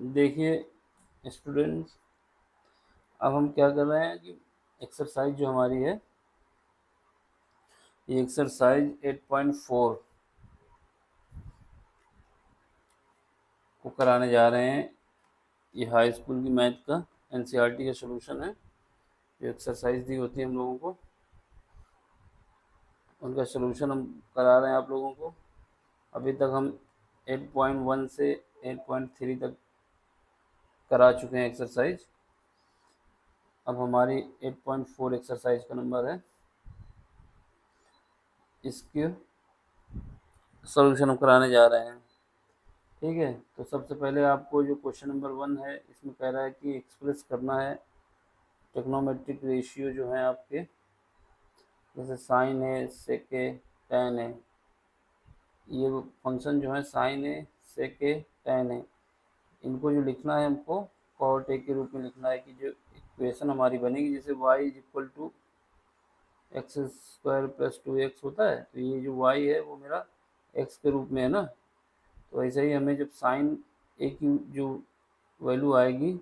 देखिए स्टूडेंट्स, अब हम क्या कर रहे हैं कि एक्सरसाइज जो हमारी है, ये एक्सरसाइज 8.4 को कराने जा रहे हैं। ये हाई स्कूल की मैथ का एनसीईआरटी का सॉल्यूशन है। जो एक्सरसाइज दी होती है हम लोगों को, उनका सॉल्यूशन हम करा रहे हैं आप लोगों को। अभी तक हम 8.1 से 8.3 तक करा चुके हैं एक्सरसाइज। अब हमारी 8.4 एक्सरसाइज का नंबर है। इसके सॉल्यूशन हम कराने जा रहे हैं। ठीक है, तो सबसे पहले आपको जो क्वेश्चन नंबर 1 है, इसमें कह रहा है कि एक्सप्रेस करना है ट्रिग्नोमेट्रिक रेशियो जो है आपके, जैसे साइन है, सेक है, टैन है। ये फंक्शन जो है साइन है, सेक है, टैन है, इनको जो लिखना है हमको कॉट ए के रूप में लिखना है। कि जो इक्वेशन हमारी बनेगी, जैसे y is equal to x square plus 2x होता है, तो ये जो y है वो मेरा x के रूप में है ना। तो ऐसे ही हमें जब साइन ए की जो वैल्यू आएगी,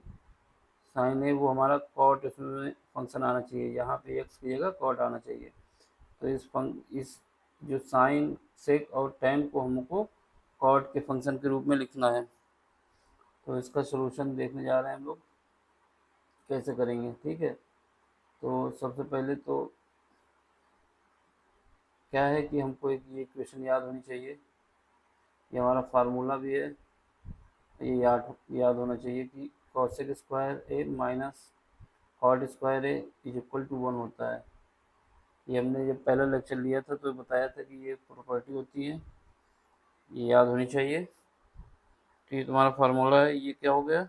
साइन ए वो हमारा कॉट इसमें फंक्शन आना चाहिए, यहाँ पे एक्स की जगह कॉट आना चाहिए। तो इस जो साइन, सेक और टैन को हमको कॉट के फंक्शन के रूप में लिखना है। तो इसका सलूशन देखने जा रहे हैं हम लोग कैसे करेंगे। ठीक है, तो सबसे पहले तो क्या है कि हमको एक ये इक्वेशन याद होनी चाहिए। ये हमारा फार्मूला भी है, ये याद होना चाहिए कि cosec square A minus cot square A is equal to 1 होता है। ये हमने जब पहला लेक्चर लिया था तो बताया था कि ये प्रॉपर्टी होती है, ये याद होनी चाहिए। तो ये तुम्हारा फार्मूला है। ये क्या हो गया,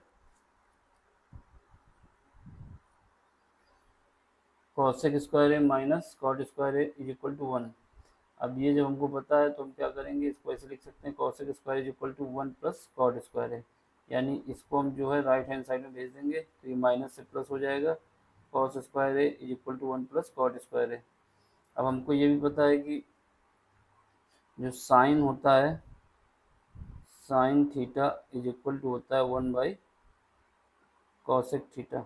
cosec square A minus cot square A is equal to 1। अब ये जब हमको पता है तो हम क्या करेंगे, इसको ऐसे लिख सकते हैं cosec square is equal to 1 plus cot square है। यानी इसको हम जो है राइट हैंड साइड में भेज देंगे, तो ये माइनस से प्लस हो जाएगा। Cos square A is equal to 1 plus cot square है। अब हमको ये भी पता है कि जो साइन होता है, sine theta is equal to होता है 1 बाई कॉसेक थीटा,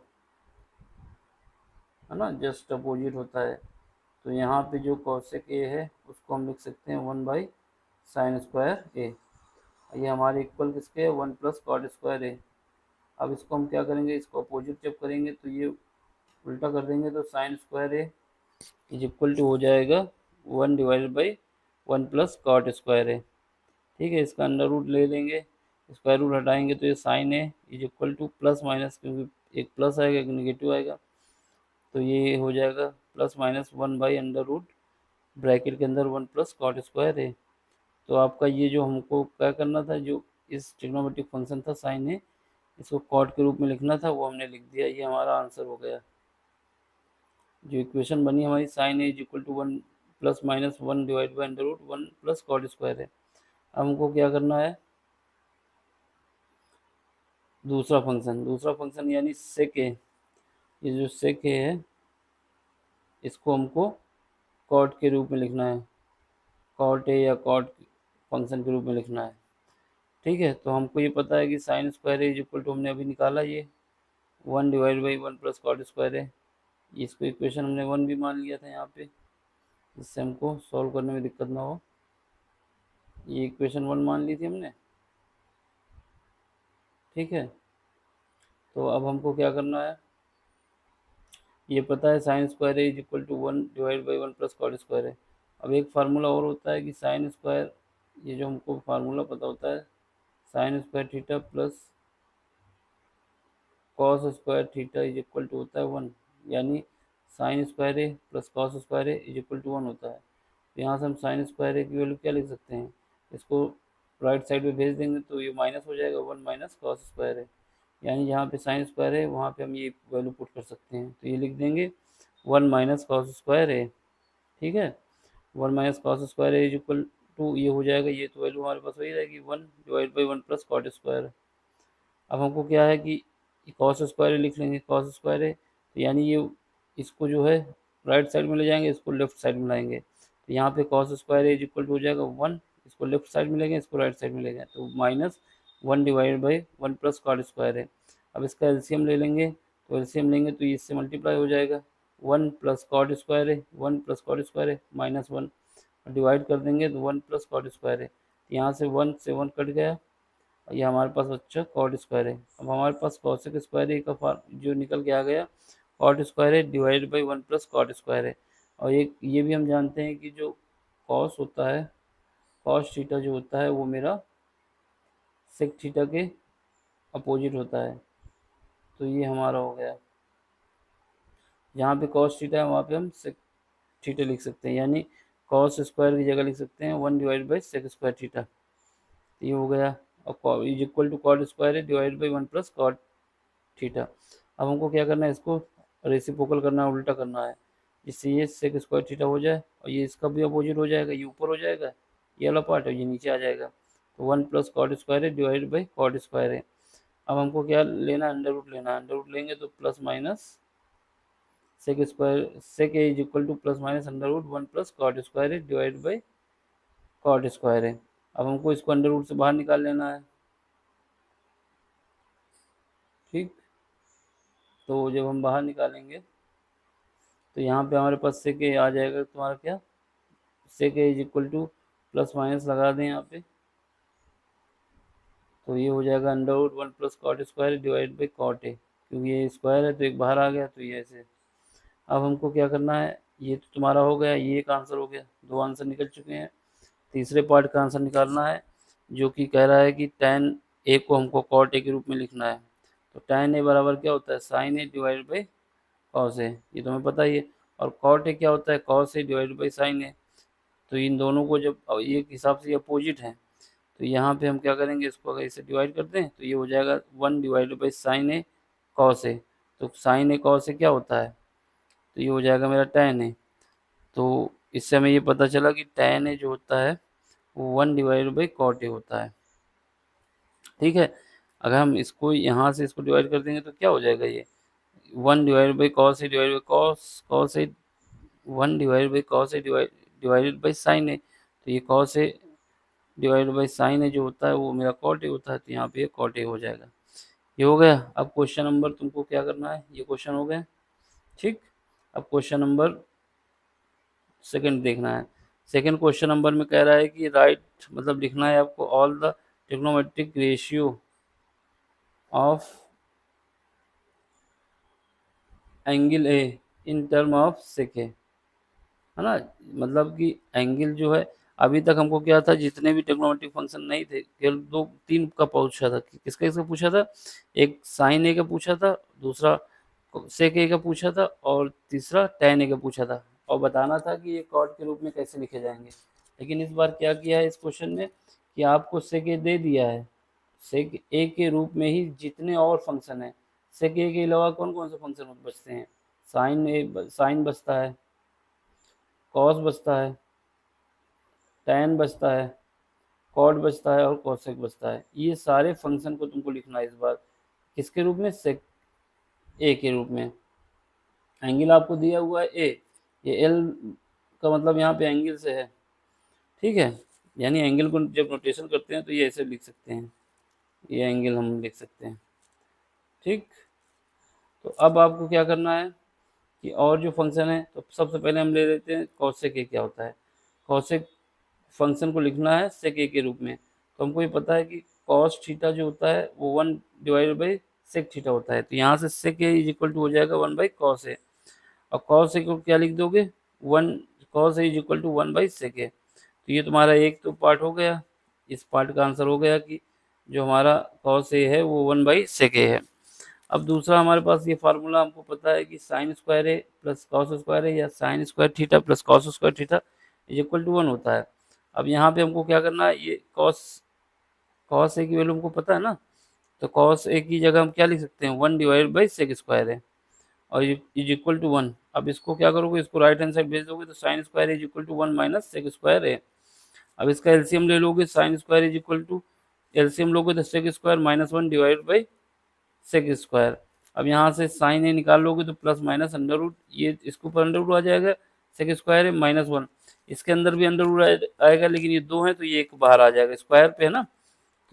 है ना, जस्ट अपोजिट होता है। तो यहाँ पे जो कॉसेक ए है उसको हम लिख सकते हैं 1 बाई साइन स्क्वायर ए। ये हमारे इक्वल किसके है, 1 प्लस कॉट स्क्वायर ए। अब इसको हम क्या करेंगे, इसको अपोजिट जब करेंगे तो ये उल्टा कर देंगे, तो sine square A is equal to हो जाएगा 1 divided by 1 plus cot square A. ठीक है, इसका अंडर रूट ले लेंगे, स्क्वायर रूट हटाएंगे तो ये sine A is equal to plus minus, क्योंकि एक प्लस आएगा एक निगेटिव आएगा, तो ये हो जाएगा plus minus 1 by under root bracket के अंदर 1 प्लस कॉट स्क्वायर ए। तो आपका ये जो हमको क्या करना था, जो इस ट्रिग्नोमेट्रिक फंक्शन था साइन ए, इसको कॉट के रूप में लिखना था, वो हमने लिख दिया। ये हमारा आंसर हो गया। जो इक्वेशन बनी हमारी sine A is equal to 1 plus minus 1 divide by under root 1 plus cot square है। अब हमको क्या करना है, दूसरा फंक्शन यानी सेक ए। ये जो सेक ए है इसको हमको कॉट के रूप में लिखना है, कॉट ए या कॉट फंक्शन के रूप में लिखना है। ठीक है, तो हमको ये पता है कि sine square A is equal to हमने अभी निकाला, ये 1 divide by 1 plus cot square है। इसको इक्वेशन हमने 1 भी मान लिया था यहाँ पे, जिससे हमको सॉल्व करने में दिक्कत ना हो। ये इक्वेशन 1 मान ली थी हमने। ठीक है, तो अब हमको क्या करना है, ये पता है sine square A is equal to 1 divide by 1 plus cot square है। अब एक फार्मूला और होता है कि साइन स्क्वायर, ये जो हमको फार्मूला पता होता है, sine square theta plus cos square theta is equal to होता है 1। यानी sine square A plus cos square A is equal to 1 होता है। तो यहाँ से हम साइन स्क्वायर ए की वैल्यू क्या लिख सकते हैं, इसको राइट साइड में भेज देंगे तो ये माइनस हो जाएगा, 1 माइनस कॉस स्क्वायर है। यानी जहाँ पे साइन स्क्वायर है वहाँ पे हम ये वैल्यू पुट कर सकते हैं, तो ये लिख देंगे 1 माइनस कॉस स्क्वायर है। ठीक है, 1 माइनस कॉस स्क्वायर है इज इक्वल टू, ये हो जाएगा, ये तो वैल्यू हमारे पास वही रहेगी 1 divide by 1 plus cot square. अब हमको क्या है कि कॉस स्क्वायर लिख लेंगे, कॉस स्क्वायर है तो यानी ये इसको जो है राइट साइड में ले जाएंगे, इसको लेफ्ट साइड में लाएंगे, तो यहाँ पे cos square is equal to हो जाएगा 1, इसको लेफ्ट साइड में लेंगे, इसको राइट साइड में ले जाए तो minus 1 divide by 1 plus cot square है। अब इसका एलसीएम ले लेंगे, तो एलसीएम लेंगे तो ये इससे मल्टीप्लाई हो जाएगा, 1 प्लस कॉट स्क्वायर है, 1 प्लस कॉट स्क्वायर है माइनस 1, डिवाइड कर देंगे तो 1 प्लस कॉट स्क्वायर है, यहाँ से 1 से 1 कट गया, ये हमारे पास बच्चा कॉट स्क्वायर है। अब हमारे पास कॉसेक स्क्वायर है का जो निकल के आ गया, कॉट स्क्वायर है divide by 1 plus cot square है। और एक ये भी हम जानते हैं कि जो कॉस होता है, कॉस थीटा जो होता है वो मेरा सेक थीटा के अपोजिट होता है। तो ये हमारा हो गया, जहाँ पे कॉस थीटा है वहाँ पे हम सेक थीटा लिख सकते हैं, यानी कॉस स्क्वायर की जगह लिख सकते हैं 1 divide by sec square theta. ये हो गया, और is equal to cot square है divide by 1 plus cot theta. अब हमको क्या करना है, इसको रेसिप्रोकल करना है, उल्टा करना है, जिससे ये सेक स्क्वायर थीटा हो जाए और ये इसका भी अपोजिट हो जाएगा, ये ऊपर हो जाएगा ये वाला पार्ट और ये नीचे आ जाएगा। तो 1 प्लस कॉट स्क्वायर है डिवाइड बाई कॉट स्क्वायर है। अब हमको क्या लेना है, अंडर रूट लेना है, अंडर रूट लेंगे तो plus minus sec square, sec is equal to plus minus under root 1 plus cot square है डिवाइड बाई कॉट स्क्वायर है। अब हमको इसको अंडर रूट से बाहर निकाल लेना है, ठीक। तो जब हम बाहर निकालेंगे तो यहाँ पे हमारे पास सेक आ जाएगा, तुम्हारा क्या sec is equal to plus minus लगा दें यहाँ पे, तो ये हो जाएगा under root 1 plus cot square divide by cot A, क्योंकि ये स्क्वायर है तो एक बाहर आ गया तो ये ऐसे। अब हमको क्या करना है, ये तो तुम्हारा हो गया, ये एक आंसर हो गया, दो आंसर निकल चुके हैं। तीसरे पार्ट का आंसर निकालना है, जो कि कह रहा है कि tan ए को हमको कॉट ए के रूप में लिखना है। तो tan ए बराबर क्या होता है, sine A divide by cos A, ये तुम्हें पता ही है। और कॉट ए क्या होता है, cos A divide by sine A. तो इन दोनों को जब एक हिसाब से अपोजिट हैं, तो यहाँ पे हम क्या करेंगे, इसको अगर इसे डिवाइड करते हैं तो ये हो जाएगा 1 divide by sine A cos A. तो साइन ए कॉस ए क्या होता है, तो ये हो जाएगा मेरा tan ए। तो इससे हमें ये पता चला कि tan ए जो होता है वो 1 डिवाइड बाई कॉट ए होता है, ठीक है। अगर हम इसको यहाँ से इसको डिवाइड कर देंगे तो क्या हो जाएगा, ये 1 divide by cos A divide by cos A, 1 divide by cos A divided by sine A. तो ये cos A divide by sine A जो होता है वो मेरा कॉट ए होता है, तो यहाँ पे ये कॉट ए हो जाएगा। ये हो गया। अब क्वेश्चन नंबर तुमको क्या करना है, ये क्वेश्चन हो गए, ठीक। अब क्वेश्चन नंबर सेकंड देखना है। सेकंड क्वेश्चन नंबर में कह रहा है कि राइट, मतलब लिखना है आपको all the trigonometric ratio of angle A in term of sec A, है ना। मतलब कि एंगल जो है, अभी तक हमको क्या था, जितने भी ट्रिग्नोमेट्रिक फंक्शन नहीं थे, केवल दो तीन का पूछा था, किसका किसका पूछा था, एक साइन ए का पूछा था, दूसरा सेक ए का पूछा था, और तीसरा टैन ए का पूछा था, और बताना था कि ये कॉट के रूप में कैसे लिखे जाएंगे। लेकिन इस बार क्या किया है इस क्वेश्चन में, कि आपको सेक ए दे दिया है, सेक ए के रूप में ही जितने और फंक्शन हैं, सेक ए के अलावा कौन कौन से फंक्शन बचते हैं, साइन ए, साइन बचता है, कॉस बचता है, टैन बचता है, कॉट बचता है और कोसेक बचता है। ये सारे फंक्शन को तुमको लिखना है इस बार, किसके रूप में, सेक ए के रूप में। एंगल आपको दिया हुआ है ए, ये एल का मतलब यहाँ पे एंगल से है, ठीक है। यानी एंगल को जब नोटेशन करते हैं तो ये ऐसे लिख सकते हैं, ये एंगल हम लिख सकते हैं, ठीक। तो अब आपको क्या करना है कि और जो फंक्शन है, तो सबसे पहले हम ले लेते हैं कॉसेक ए क्या होता है। कॉसेक फंक्शन को लिखना है सेक ए के रूप में, तो हमको ये पता है कि कॉस थीटा जो होता है वो 1 डिवाइड बाई सेक थीटा होता है। तो यहाँ से सेक ए इज इक्वल टू हो जाएगा 1 बाई कॉस ए, और कॉस ए को क्या लिख दोगे, 1 cos A is equal to 1 by sec A. तो ये तुम्हारा एक तो पार्ट हो गया, इस पार्ट का आंसर हो गया कि जो हमारा कॉस ए है वो 1 बाई सेक ए है। अब दूसरा हमारे पास ये फार्मूला हमको पता है कि sine square A plus cos square A या sine square theta plus cos square theta is equal to 1 होता है। अब यहाँ पे हमको क्या करना है, ये कॉस ए की वैल्यू हमको पता है ना, तो कॉस ए की जगह हम क्या लिख सकते हैं, 1 डिवाइड बाई सेक स्क्वायर है और इज इक्वल टू 1। अब इसको क्या करोगे, इसको राइट हैंड साइड भेज दोगे तो sine square is equal to 1 minus sec square है। अब इसका एलसीएम ले लोगे, sine square is equal to LCM लोगे तो sec square minus 1 divide by sec square. अब यहाँ से साइन ए निकाल लोगे तो प्लस माइनस अंडर रूट, ये इसके ऊपर अंडर रूट आ जाएगा, सेक स्क्वायर है माइनस 1, इसके अंदर भी अंडर रूट आएगा, लेकिन ये दो हैं तो ये एक बाहर आ जाएगा, स्क्वायर पे है ना,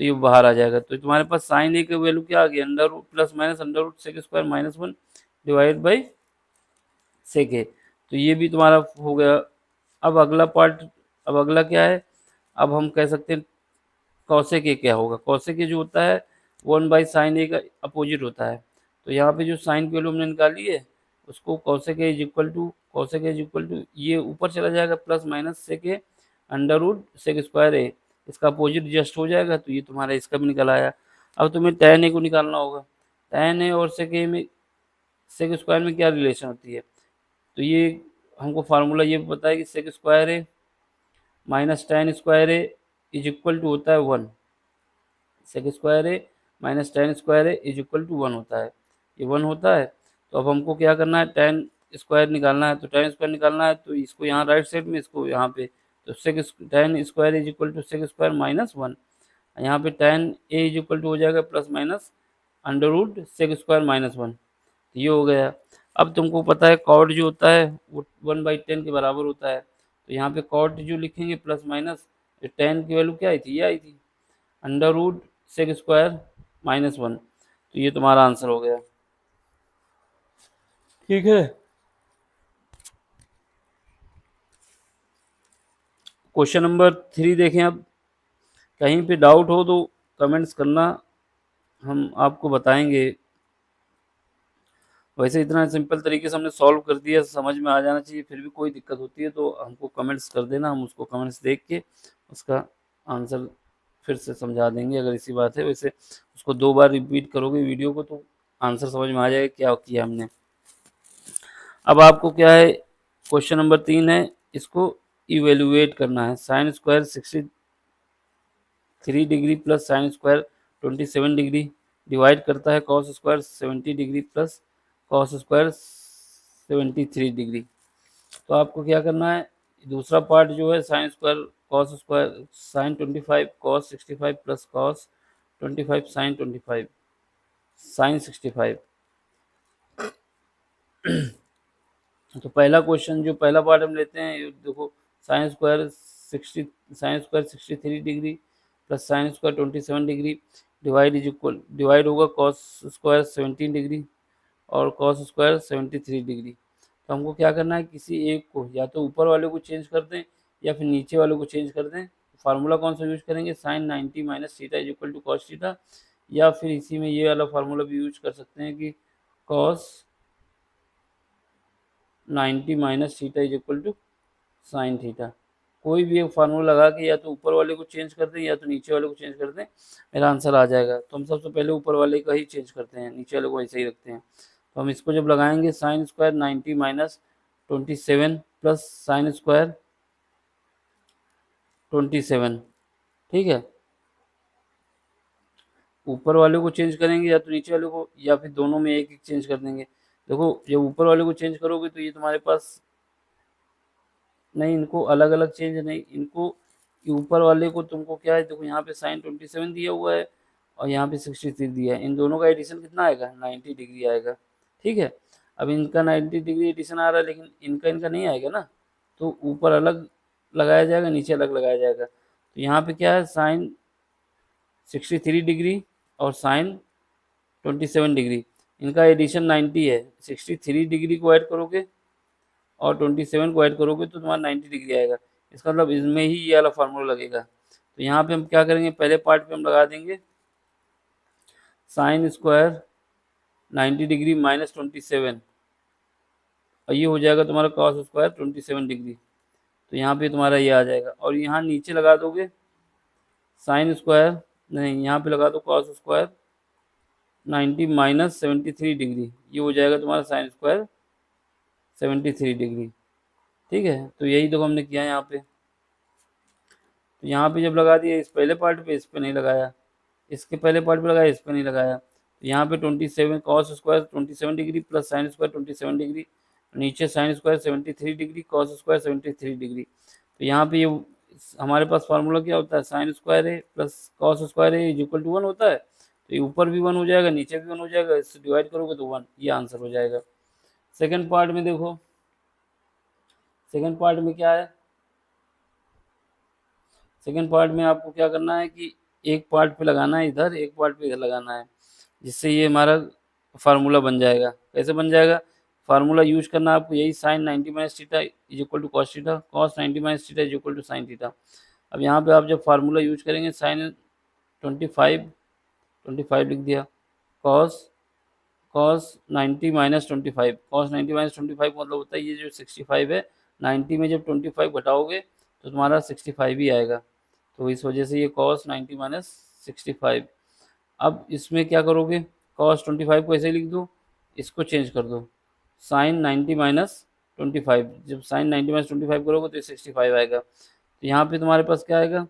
तो ये बाहर आ जाएगा। तो तुम्हारे पास साइन ए की वैल्यू क्या आ गई, under root plus minus under root sec square minus 1 divide by sec A. तो ये भी तुम्हारा हो गया। अब अगला पार्ट, अब अगला क्या है, अब हम कह सकते हैं कॉसेक ए क्या होगा। कॉसेक ए जो होता है 1 बाई साइन ए का अपोजिट होता है। तो यहाँ पे जो साइन की वैल्यू हमने निकाली है उसको cosec A is equal to, cosec A is equal to ये ऊपर चला जाएगा plus minus sec A under root sec square A, इसका अपोजिट जस्ट हो जाएगा। तो ये तुम्हारा इसका भी निकल आया। अब तुम्हें tan ए को निकालना होगा। tan ए और सेक ए में, सेक स्क्वायर में क्या रिलेशन होती है, तो ये हमको फार्मूला ये पता है कि sec square A minus tan square A is equal to होता है 1। Sec square A minus tan square A is equal to 1 होता है, ये 1 होता है। तो अब हमको क्या करना है, tan स्क्वायर निकालना है। तो tan स्क्वायर निकालना है तो इसको यहाँ राइट साइड में, इसको यहाँ पे, तो sec tan square is equal to sec square minus 1। यहाँ पे tan A is equal to हो जाएगा plus minus under root sec square minus 1, ये हो गया। अब तुमको पता है कॉट जो होता है वो 1/10 के बराबर होता है। तो यहाँ पे कॉट जो लिखेंगे प्लस माइनस, tan की वैल्यू क्या आई थी, ये आई थी under root sec square minus 1। तो ये तुम्हारा आंसर हो गया। ठीक है, क्वेश्चन नंबर 3 देखें। अब कहीं पे डाउट हो तो कमेंट्स करना, हम आपको बताएंगे। वैसे इतना सिंपल तरीके से हमने सॉल्व कर दिया, समझ में आ जाना चाहिए। फिर भी कोई दिक्कत होती है तो हमको कमेंट्स कर देना, हम उसको कमेंट्स देख के उसका आंसर फिर से समझा देंगे अगर इसी बात है। वैसे उसको 2 बार रिपीट करोगे वीडियो को तो आंसर समझ में आ जाएगा क्या किया हमने। अब आपको क्या है, क्वेश्चन नंबर 3 है, इसको इवेल्युएट करना है। Sine square 63 degree plus sine square 27 degree divide करता है cos square 70 degree plus cos square 73 degree. तो आपको क्या करना है, दूसरा पार्ट जो है sine square cos square sine 25 cos 65 plus cos 25 sine 25 sine 65। तो पहला क्वेश्चन जो पहला पार्ट हम लेते हैं, देखो sign square 63 degree plus sine square 27 degree divide is equal, divide होगा कॉस स्क्वायर 17 डिग्री और कॉस स्क्वायर 73 डिग्री। तो हमको क्या करना है, किसी एक को या तो ऊपर वाले को चेंज कर दें या फिर नीचे वाले को चेंज कर दें। फार्मूला कौन सा यूज करेंगे, sine 90 minus theta is equal to cos theta, या फिर इसी में ये वाला फार्मूला भी यूज कर सकते हैं कि cos 90 minus theta is equal to sine theta. कोई भी एक फार्मूला लगा के या तो ऊपर वाले को चेंज कर दें या तो नीचे वाले को चेंज कर दें, मेरा आंसर आ जाएगा। तो हम सबसे पहले ऊपर वाले का ही चेंज करते हैं, नीचे वाले को ऐसे ही रखते हैं। तो हम इसको जब लगाएंगे sine square 90 minus 27 plus sine square 27, ठीक है। ऊपर वाले को चेंज करेंगे या तो नीचे वाले को, या फिर दोनों में एक एक चेंज कर देंगे। देखो जब ऊपर वाले को चेंज करोगे तो ये तुम्हारे पास नहीं, इनको अलग अलग चेंज नहीं, इनको ऊपर वाले को तुमको क्या है, देखो यहाँ पे साइन 27 दिया हुआ है और यहाँ पे 63 दिया है, इन दोनों का एडिशन कितना आएगा, 90 डिग्री आएगा, ठीक है। अब इनका 90 डिग्री एडिशन आ रहा है लेकिन इनका इनका नहीं आएगा ना, तो ऊपर अलग लगाया जाएगा नीचे अलग लगाया जाएगा। तो यहाँ पे क्या है, साइन 63 डिग्री और साइन 27 डिग्री, इनका एडिशन 90 है। 63 डिग्री को ऐड करोगे और 27 को ऐड करोगे तो तुम्हारा 90 डिग्री आएगा। इसका मतलब इसमें ही ये वाला फार्मूला लगेगा। तो यहाँ पे हम क्या करेंगे, पहले पार्ट पे हम लगा देंगे साइन स्क्वायर 90 डिग्री माइनस 27 और ये हो जाएगा तुम्हारा कॉस स्क्वायर 27 डिग्री। तो यहाँ पे तुम्हारा ये आ जाएगा और यहाँ नीचे लगा दोगे साइन स्क्वायर, नहीं यहाँ पे लगा दो कॉस स्क्वायर 90 माइनस 73 डिग्री, ये हो जाएगा तुम्हारा साइन स्क्वायर 73 डिग्री, ठीक है। तो यही तो हमने किया यहाँ पे। तो यहाँ पे जब लगा दिया इस पहले पार्ट पे, इस पे नहीं लगाया, इसके पहले पार्ट पे लगाया, इस पे नहीं लगाया। तो यहाँ पे 27 cos square 27 degree plus sine square 27 degree, नीचे sine square 73 degree cos square 73 degree. तो यहाँ पे ये हमारे पास फार्मूला क्या होता है, साइन स्क्वायर है प्लस कॉस स्क्वायर है इज इक्वल टू 1 होता है। तो ये ऊपर भी 1 हो जाएगा नीचे भी 1 हो जाएगा, इससे डिवाइड करोगे तो 1, ये आंसर हो जाएगा। सेकेंड पार्ट में देखो, सेकेंड पार्ट में क्या है, सेकेंड पार्ट में आपको क्या करना है कि एक पार्ट पे लगाना है इधर, एक पार्ट पे इधर लगाना है, जिससे ये हमारा फार्मूला बन जाएगा। कैसे बन जाएगा? फार्मूला यूज करना है आपको, यही sine 90 minus theta is equal to cos theta, cos 90 minus theta is equal to sine theta. अब यहाँ पे आप जब फार्मूला यूज करेंगे, साइन 25 लिख दिया, cos cos 90 minus 25, cos 90 minus 25 मतलब होता है ये जो 65 है, 90 में जब 25 घटाओगे तो तुम्हारा 65 ही आएगा। तो इस वजह से ये कॉस 90 माइनस 65। अब इसमें क्या करोगे, कॉस 25 को ऐसे ही लिख दो, इसको चेंज कर दो, साइन 90 माइनस 25, जब साइन 90 माइनस 25 करोगे तो ये 65 आएगा। तो यहाँ पे तुम्हारे पास क्या आएगा,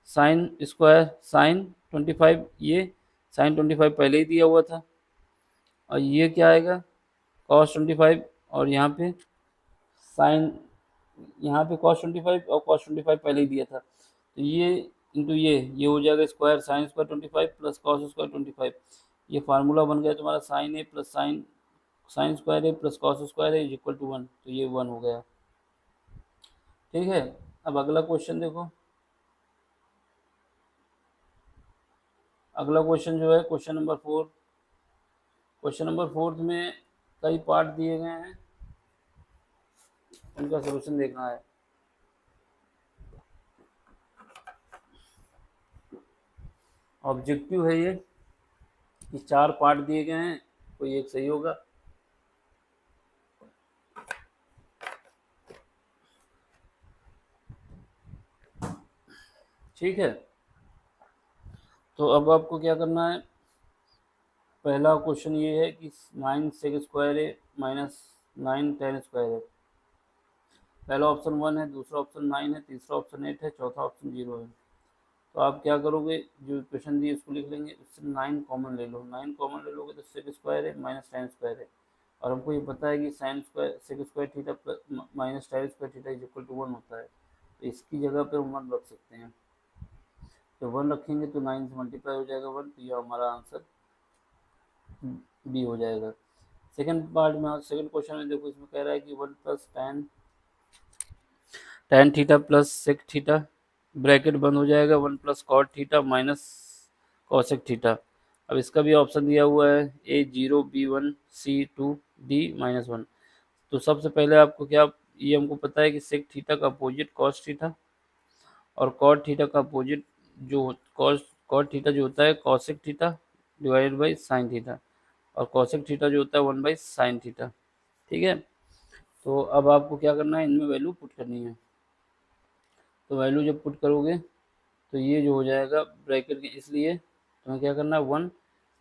साइन स्क्वायर साइन 25, ये साइन 25 पहले ही दिया हुआ था, और ये क्या आएगा, कॉस 25, और यहाँ पे साइन, यहाँ पे कॉस 25 और कॉस 25 पहले ही दिया था, तो ये इंटू ये हो जाएगा square sine square 25 plus cos square 25। ये फार्मूला बन गया तुम्हारा, sine A plus sine sine square A plus cos square A is equal to 1, तो ये 1 हो गया। ठीक है, अब अगला क्वेश्चन देखो। अगला क्वेश्चन जो है क्वेश्चन नंबर 4। क्वेश्चन नंबर 4 में कई पार्ट दिए गए हैं, उनका सलूशन देखना है। ऑब्जेक्टिव है ये कि 4 पार्ट दिए गए हैं, कोई एक सही होगा। ठीक है, तो अब आपको क्या करना है, पहला क्वेश्चन ये है कि 9 सेक स्क्वायर है माइनस 9 टेन स्क्वायर है। पहला ऑप्शन 1 है, दूसरा ऑप्शन 9 है, तीसरा ऑप्शन 8 है, चौथा ऑप्शन 0 है। तो आप क्या करोगे, जो इक्वेशन दी उसको लिख लेंगे, उससे 9 कॉमन ले लो, 9 कॉमन ले लोगे तो सेक स्क्वायर है माइनस टेन स्क्वायर है, और हमको ये पता है कि sine square sec square theta minus tan square theta is equal to 1 होता है। तो इसकी जगह पे 1 रख सकते हैं, तो 1 रखेंगे तो 9 से मल्टीप्लाई हो जाएगा 1, तो ये हमारा आंसर बी हो जाएगा। सेकंड पार्ट में, सेकंड क्वेश्चन में देखो, इसमें कह रहा है कि 1 plus tan theta plus sec theta, bracket बंद हो जाएगा, 1 plus cot theta minus cosec theta. अब इसका भी ऑप्शन दिया हुआ है A0 B1 C2 D-1। तो सबसे पहले आपको क्या, ये हमको पता है कि सेक थीटा का अपोजिट कॉस थीटा, और कॉट थीटा का अपोजिट जो कॉट थीटा जो होता है cosec theta divided by sine theta, और कॉसेक थीटा जो होता है 1 बाई साइन थीटा। ठीक है, तो अब आपको क्या करना है, इनमें वैल्यू पुट करनी है। तो वैल्यू जब पुट करोगे तो ये जो हो जाएगा ब्रैकेट के, इसलिए तुम्हें क्या करना है 1।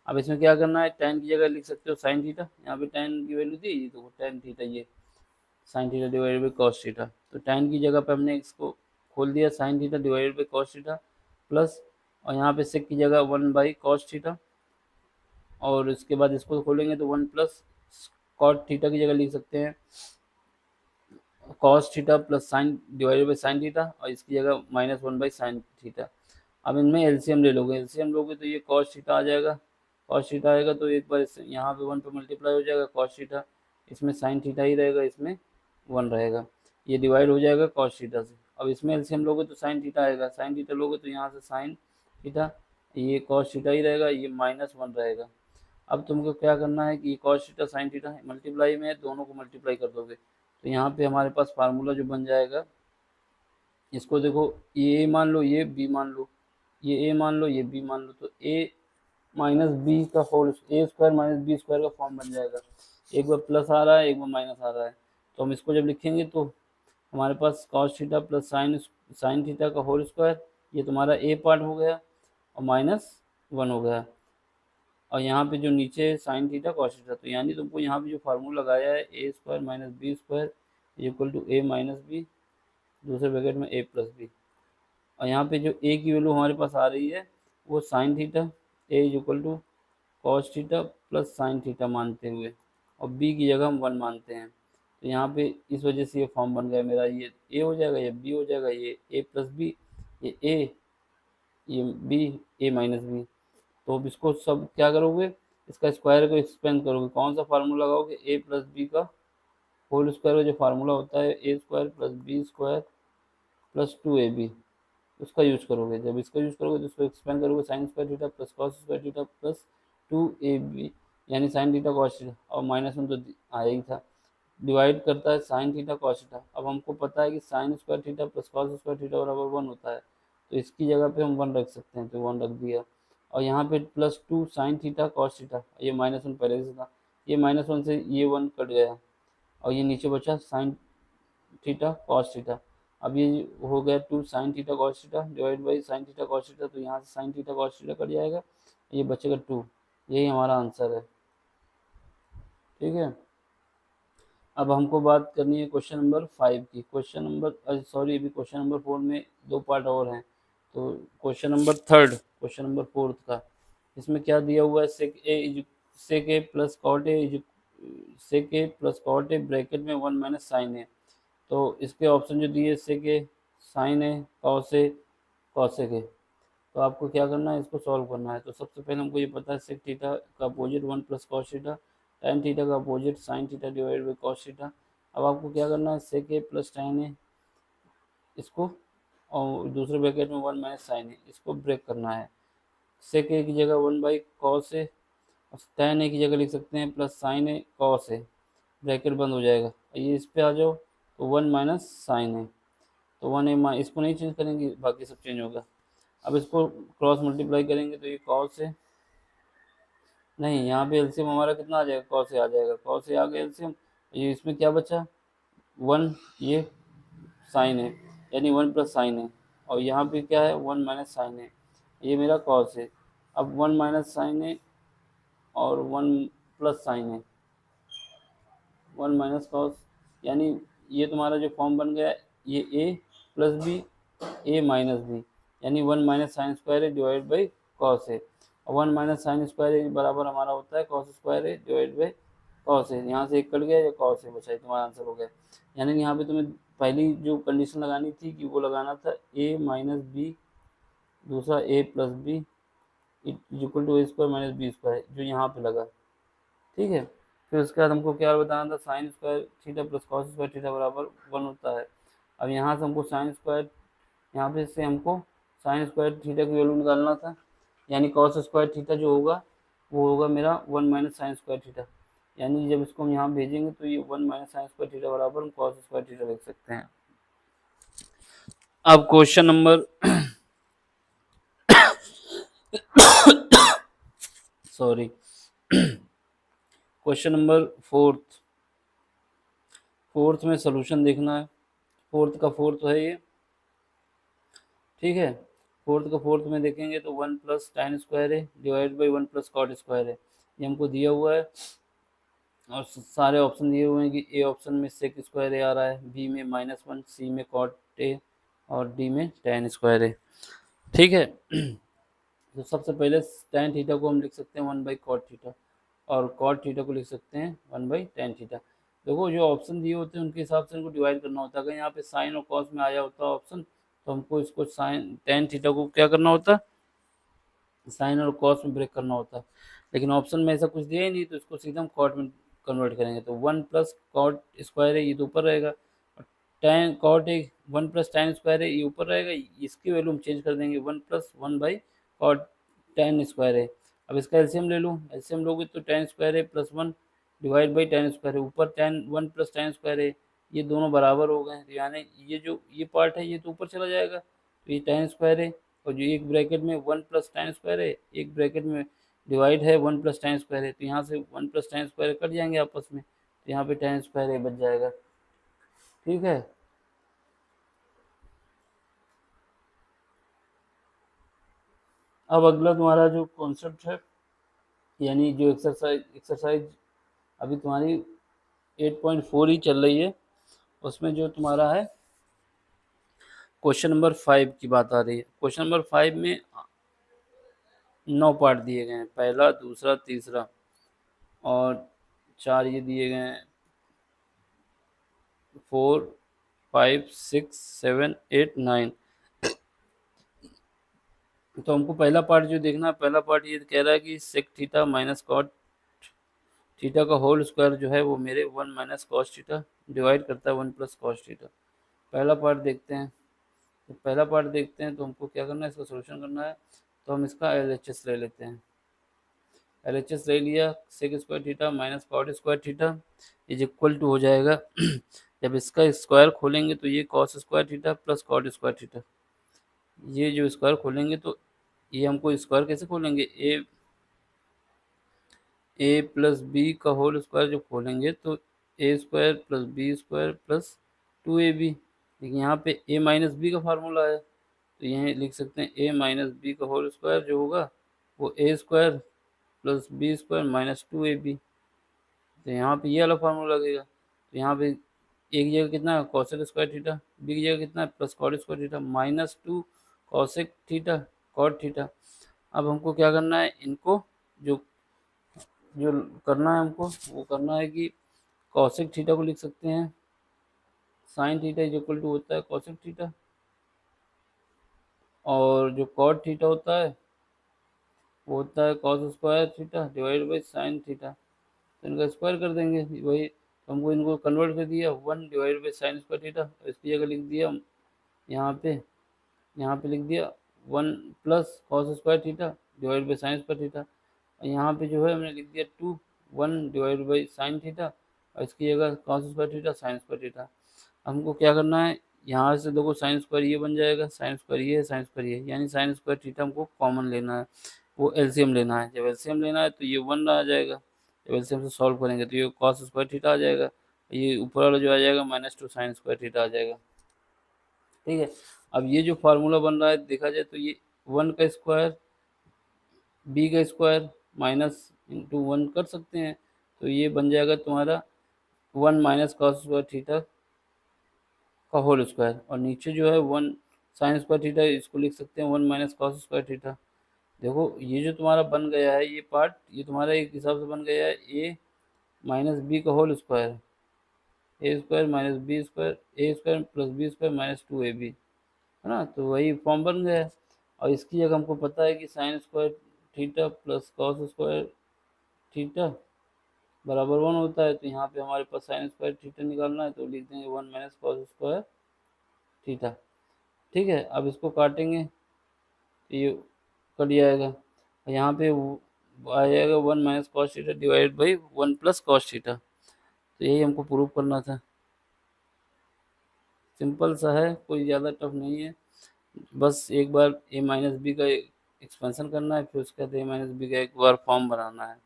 अब इसमें क्या करना है, टेन की जगह लिख सकते हो साइन थीटा, यहाँ पे टेन की वैल्यू थी तो टेन थीटा, ये sine theta divided by cos theta, तो टेन की जगह पे हमने इसको खोल दिया sine theta divided by cos theta plus, और यहाँ पे सेक की जगह 1 बाई कॉस थीटा, और इसके बाद इसको खोलेंगे तो 1 प्लस कॉट थीटा की जगह लिख सकते हैं cos theta plus sign divided by sine theta, और इसकी जगह -1 बाई साइन थीटा। अब इनमें एलसीएम ले लोगे, एलसीएम लोगे तो ये कॉस थीटा आ जाएगा, कॉस थीटा आएगा तो एक बार यहाँ पे 1 पे मल्टीप्लाई हो जाएगा कॉस थीटा, इसमें साइन थीटा ही रहेगा, इसमें 1 रहेगा, ये डिवाइड हो जाएगा कॉस थीटा से। अब इसमें एलसीएम लोगे तो साइन थीटा आएगा, साइन थीटा लोगे तो यहाँ से साइन थीटा, ये कॉस थीटा ही रहेगा, ये -1 रहेगा। अब तुमको क्या करना है कि cos theta sine theta multiply में है, दोनों को मल्टीप्लाई कर दोगे, तो यहाँ पे हमारे पास फार्मूला जो बन जाएगा, इसको देखो, ये ए मान लो, ये बी मान लो, ये ए मान लो, ये बी मान लो, तो ए माइनस बी का whole, A square minus B square का फॉर्म बन जाएगा। एक बार प्लस आ रहा है, एक बार माइनस आ रहा है, तो हम इसको जब लिखेंगे तो हमारे पास cos theta plus sine theta का होल स्क्वायर, ये तुम्हारा ए पार्ट हो गया, और -1 हो गया, और यहाँ पे जो नीचे साइन थीटा कॉस थीटा, तो यानी तुमको यहाँ पे जो फार्मूला लगाया है A square minus B square equal to A minus B, दूसरे ब्रैकेट में ए प्लस बी, और यहाँ पे जो ए की वैल्यू हमारे पास आ रही है वो sine theta, A is equal to cos theta plus sine theta मानते हुए, और बी की जगह हम 1 मानते हैं, तो यहाँ पे इस वजह से ये फॉर्म बन गया मेरा, ये ए हो जाएगा, ये बी हो जाएगा, ये ए प्लस बी, ये ए, ये बी, ए माइनस बी। तो अब इसको सब क्या करोगे, इसका स्क्वायर को एक्सपेंड करोगे, कौन सा फार्मूला लगाओगे, ए प्लस बी का होल स्क्वायर का जो फार्मूला होता है A square plus B square plus 2ab, उसका यूज करोगे। जब इसका यूज करोगे तो इसको एक्सपेंड करोगे, sign square theta plus cos square theta plus 2ab यानी साइन थीटा कॉस थीटा, और -1 तो आया ही था, डिवाइड करता है साइन थीटा कॉस थीटा। अब हमको पता है कि sine square theta plus cos square theta बराबर 1 होता है, तो इसकी जगह पे हम 1 रख सकते हैं, तो 1 रख दिया। और यहाँ पे +2 साइन थीटा कॉस थीटा, ये -1 पहले से था, ये -1 से ये 1 कट गया, और ये नीचे बचा साइन थीटा कॉस थीटा। अब ये हो गया 2 sign theta cos theta divide by sine theta cos theta, तो यहाँ से sign theta cos theta cut जाएगा, ये बचेगा 2। यही हमारा आंसर है। ठीक है, अब हमको बात करनी है क्वेश्चन नंबर 5 की। क्वेश्चन नंबर सॉरी, अभी क्वेश्चन नंबर 4 में 2 पार्ट और हैं। तो क्वेश्चन नंबर 4 का, इसमें क्या दिया हुआ है, sec A plus cot A, sec A plus cot A bracket में 1 माइनस साइन ए। तो इसके ऑप्शन जो दिए, sec A, sine A, cos A, cosec A. तो आपको क्या करना है, इसको सॉल्व करना है। तो सबसे पहले हमको ये पता है सेक थीटा का opposite 1 plus cos theta, tan theta का opposite sine theta divide by cos theta. अब आपको क्या करना है, सेक ए प्लस tan ए, इसको और दूसरे ब्रैकेट में 1 माइनस साइन ए, इसको ब्रेक करना है। सेक ए की जगह 1 बाई कॉस ए, और tan ए की जगह लिख सकते हैं plus sine A cos A, bracket बंद हो जाएगा। ये इस पे आ जाओ, तो 1 माइनस साइन ए, तो 1 ए, इसको नहीं चेंज करेंगे, बाकी सब चेंज होगा। अब इसको क्रॉस मल्टीप्लाई करेंगे तो ये कॉस है, नहीं यहाँ पे एलसीएम हमारा कितना आ जाएगा, कॉस ए आ जाएगा, कॉस ए आ गया एलसीएम। ये इसमें क्या बचा, 1, ये साइन है, यानी 1 प्लस साइन है, और यहाँ पे क्या है, 1 माइनस साइन है, ये मेरा कॉस है। अब 1 माइनस साइन है और 1 प्लस साइन है, 1 माइनस कॉस, यानी ये तुम्हारा जो फॉर्म बन गया, ये A plus B, A minus B, यानी 1 minus sine square A divide by cos A. और 1 माइनस साइन स्क्वायर ए बराबर हमारा होता है cos square A divide by cos A. यहाँ से एक कट गया, ये कॉस ए बचा, तुम्हारा आंसर हो गया। यानी यहाँ पे तुम्हें पहली जो कंडीशन लगानी थी कि वो लगाना था ए माइनस बी, दूसरा A plus B equal to A square minus B square, जो यहाँ पे लगा। ठीक है, फिर उसके बाद हमको क्या बताना था, sign square theta plus cos square theta बराबर 1 होता है। अब यहाँ से हमको साइन स्क्वायर, यहाँ पे से हमको साइन स्क्वायर थीटा की वैल्यू निकालना था, यानी कॉस स्क्वायर थीटा जो होगा वो होगा मेरा 1 माइनस साइन स्क्वायर थीटा, यानी जब इसको हम यहाँ भेजेंगे तो ये 1 माइनस साइन स्क्वायर थीटा बराबर हम कॉस स्क्वायर थीटा लिख सकते हैं। अब question number sorry question number fourth में सोल्यूशन देखना है। फोर्थ का फोर्थ है ये, ठीक है। फोर्थ में देखेंगे तो 1 प्लस tan स्क्वायर है divide by 1 plus cot square है, ये हमको दिया हुआ है, और सारे ऑप्शन दिए हुए हैं कि ए ऑप्शन में सेक स्क्वायर ए आ रहा है, बी में -1, सी में कॉट ए, और डी में tan स्क्वायर ए। ठीक है, तो सबसे पहले tan थीटा को हम लिख सकते हैं 1 बाई कॉट थीटा, और कॉट थीटा को लिख सकते हैं 1 बाई tan थीटा। देखो जो ऑप्शन दिए होते हैं उनके हिसाब से इनको डिवाइड करना होता है। अगर यहाँ पे साइन और कॉस में आया होता ऑप्शन, तो हमको इसको साइन tan थीटा को क्या करना होता, साइन और कॉस में ब्रेक करना होता। लेकिन ऑप्शन में ऐसा कुछ दिया ही नहीं, तो इसको सीधा हम कॉट में कन्वर्ट करेंगे, तो 1 प्लस कॉट स्क्वायर है, ये तो ऊपर रहेगा, और tan कॉट है 1 प्लस tan स्क्वायर है, ये ऊपर रहेगा, इसकी वैल्यू हम चेंज कर देंगे 1 plus 1 by cot tan square है। अब इसका एलसीएम ले लूँ, एलसीएम लोगे तो tan स्क्वायर है plus 1 divide by tan square है, ऊपर tan 1 प्लस tan स्क्वायर है, ये दोनों बराबर हो गए, यानी ये जो ये पार्ट है ये तो ऊपर चला जाएगा, तो ये tan स्क्वायर है, और जो एक ब्रैकेट में 1 प्लस tan स्क्वायर है, एक ब्रैकेट में डिवाइड है 1 प्लस tan स्क्वायर है, तो यहाँ से 1 प्लस tan स्क्वायर कट जाएंगे आपस में, तो यहाँ पे tan स्क्वायर बच जाएगा। ठीक है, अब अगला तुम्हारा जो कॉन्सेप्ट है, यानी जो एक्सरसाइज अभी तुम्हारी 8.4 ही चल रही है, उसमें जो तुम्हारा है क्वेश्चन नंबर 5 की बात आ रही है। क्वेश्चन नंबर 5 में 9 पार्ट दिए गए हैं, पहला, दूसरा, तीसरा, और 4 ये दिए गए हैं, 4, 5, 6, 7, 8, 9। तो हमको पहला पार्ट जो देखना है, पहला पार्ट ये कह रहा है कि sec theta minus cot theta का होल स्क्वायर जो है वो मेरे 1 माइनस कॉस थीटा डिवाइड करता है 1 प्लस कॉस थीटा। पहला पार्ट देखते हैं, तो पहला पार्ट देखते हैं, तो हमको क्या करना है, इसका सोल्यूशन करना है। तो हम इसका LHS ले लेते हैं। LHS ले लिया, sec square theta minus cot square theta is equal to हो जाएगा जब इसका स्क्वायर खोलेंगे तो ये cos square theta plus cot square theta, ये जो स्क्वायर खोलेंगे तो ये हमको स्क्वायर कैसे खोलेंगे, ए प्लस बी का होल स्क्वायर जो खोलेंगे तो A square plus B square plus 2ab। लेकिन यहाँ पे ए माइनस बी का फार्मूला है, तो यहीं लिख सकते हैं ए माइनस बी का होल स्क्वायर जो होगा वो A square plus B square minus 2ab। तो यहाँ पे ये वाला फार्मूला लगेगा। तो यहाँ पे एक जगह कितना है कॉसेक स्क्वायर थीटा, बी की जगह कितना है plus cot square theta minus 2 cosec theta cot theta. अब हमको क्या करना है, इनको जो जो करना है हमको वो करना है कि कॉसेक थीटा को लिख सकते हैं sine theta is equal to होता है कॉसेक थीटा, और जो कॉट थीटा होता है वो होता है cos square theta divide by sine theta. तो इनका स्क्वायर कर देंगे वही, तो हमको इनको कन्वर्ट कर दिया 1 divide by sign square theta, इसकी जगह लिख दिया यहाँ पे यहाँ पे लिख दिया 1 plus cos square theta divide by sign square theta, और यहाँ पे जो है हमने लिख दिया 2 1 डिवाइड बाई साइन थीटा, और इसकी जगह cos square theta sine square theta. हमको क्या करना है, यहाँ से देखो साइन स्क्वायर ये बन जाएगा, साइन स्क्वायर ये है, साइन स्क्वायर ये, यानी साइन स्क्वायर थीटा हमको कॉमन लेना है, वो एलसीएम लेना है। जब एलसीएम लेना है तो ये 1 आ जाएगा, जब एलसीएम से सॉल्व करेंगे तो ये कॉस स्क्वायर थीटा आ जाएगा, ये ऊपर वाला जो आ जाएगा -2 साइन स्क्वायर थीटा आ जाएगा। ठीक है, अब ये जो फार्मूला बन रहा है देखा जाए तो ये 1 का स्क्वायर बी का स्क्वायर माइनस इंटू 1 कर सकते हैं, तो ये बन जाएगा तुम्हारा 1 माइनस कॉस स्क्वायर थीटा का होल स्क्वायर, और नीचे जो है 1 साइन स्क्वायर थीटा, इसको लिख सकते हैं 1 माइनस कॉस स्क्वायर थीटा। देखो ये जो तुम्हारा बन गया है ये पार्ट, ये तुम्हारा एक हिसाब से बन गया है ए माइनस बी का whole square, A square minus B square, A square plus B square minus 2ab, है ना, तो वही फॉर्म बन गया है। और इसकी जगह हमको पता है कि sine square theta plus cos square theta बराबर 1 होता है, तो यहाँ पे हमारे पास साइन स्क्वायर थीटा निकालना है तो लिख देंगे 1 माइनस कॉस स्क्वायर थीटा। ठीक है, अब इसको काटेंगे तो ये कट जाएगा, यहाँ पे आ जाएगा 1 minus cos theta divide by 1 plus cos theta. तो यही हमको प्रूव करना था, सिंपल सा है, कोई ज़्यादा टफ नहीं है। बस एक बार ए माइनस बी का एक्सपेंशन करना है, फिर उसके बाद ए माइनस बी का एक बार फॉर्म बनाना है,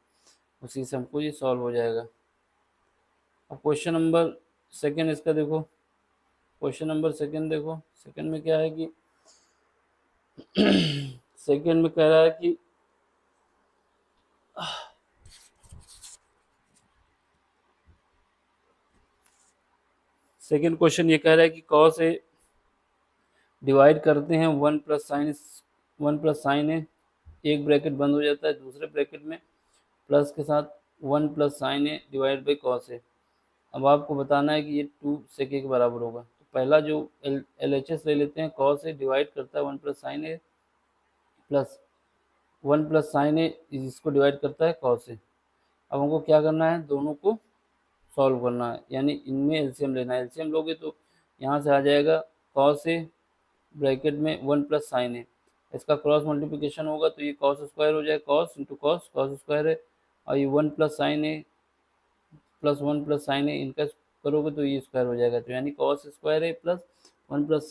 उसी से हमको ये सॉल्व हो जाएगा। अब क्वेश्चन नंबर सेकेंड इसका देखो, क्वेश्चन नंबर सेकेंड देखो, सेकेंड में क्या है कि सेकेंड में कह रहा है कि सेकेंड क्वेश्चन ये कह रहा है कि कॉस ए डिवाइड करते हैं 1 प्लस साइन ए, एक ब्रैकेट बंद हो जाता है, दूसरे ब्रैकेट में प्लस के साथ 1 plus sine A divide by cos A. अब आपको बताना है कि ये 2 सेक के बराबर होगा, तो पहला जो LHS ले लेते हैं, कॉस ए डिवाइड करता है 1 plus sine A plus 1 plus sine ए, इसको डिवाइड करता है कॉस ए। अब हमको क्या करना है, दोनों को सॉल्व करना है, यानी इनमें एलसीएम लेना है। एलसीएम लोगे तो यहाँ से आ जाएगा कॉस ए ब्रैकेट में 1 प्लस साइन ए, इसका क्रॉस मल्टीप्लिकेशन होगा तो ये कॉस स्क्वायर हो जाएगा, cos into cos, cos square है, और ये 1 plus sine A plus 1 plus sine ए, इनका करोगे तो ये स्क्वायर हो जाएगा, तो यानी cos square A plus 1 plus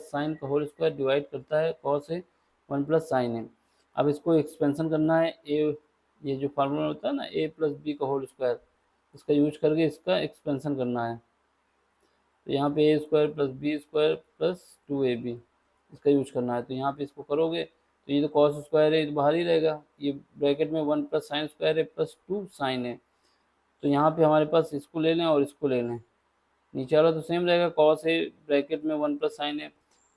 sign का होल स्क्वायर डिवाइड करता है cos A 1 plus sine A. अब इसको एक्सपेंशन करना है, ए ये जो फार्मूला होता है ना ए प्लस बी का होल स्क्वायर, इसका यूज करके इसका एक्सपेंशन करना है, तो यहाँ पे A square plus B square plus 2ab इसका यूज करना है। तो यहाँ पे इसको करोगे तो ये तो कॉस स्क्वायर है, ये तो बाहर ही रहेगा, ये ब्रैकेट में 1 प्लस साइन स्क्वायर है प्लस 2 साइन है, तो यहाँ पे हमारे पास इसको ले लें और इसको ले लें, नीचे वाला तो सेम रहेगा, कॉस है ब्रैकेट में 1 प्लस साइन है,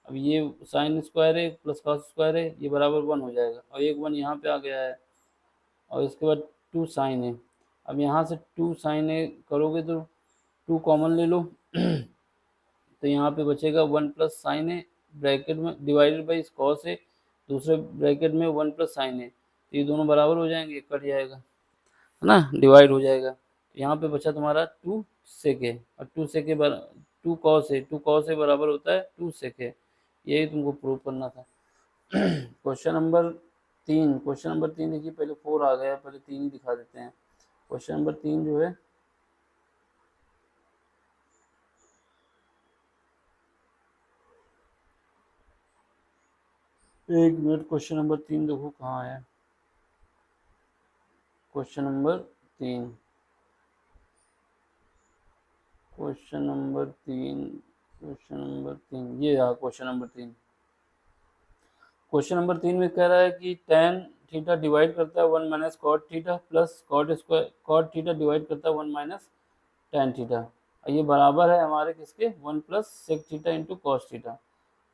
अब ये साइन स्क्वायर है प्लस कॉस स्क्वायर है, ये बराबर 1 हो जाएगा, और एक 1 यहाँ पे आ गया है, और इसके बाद 2 साइन है। अब यहाँ से 2 साइन है करोगे तो 2 कॉमन ले लो तो यहाँ पे बचेगा 1 प्लस साइन है ब्रैकेट में डिवाइडेड बाई कॉस है, दूसरे ब्रैकेट में 1 प्लस साइन है, तो ये दोनों बराबर हो जाएंगे, कट जाएगा, है ना, डिवाइड हो जाएगा। तो यहाँ पे बचा तुम्हारा 2 सेक है, और 2 सेक 2 cos A बराबर होता है 2 sec A। यही तुमको प्रूव करना था। क्वेश्चन नंबर 3 देखिए, पहले 4 आ गया, पहले 3 ही दिखा देते हैं। क्वेश्चन नंबर 3 जो है, एक मिनट, क्वेश्चन नंबर 3 देखो कहाँ है। Question number 3 question number 3 question number 3 ये रहा क्वेश्चन नंबर 3। क्वेश्चन नंबर 3 में कह रहा है कि tan थीटा डिवाइड करता है 1 minus cot theta plus cot theta divide करता है 1 माइनस tan थीटा। ये बराबर है हमारे किसके, 1 plus sec theta into cos theta.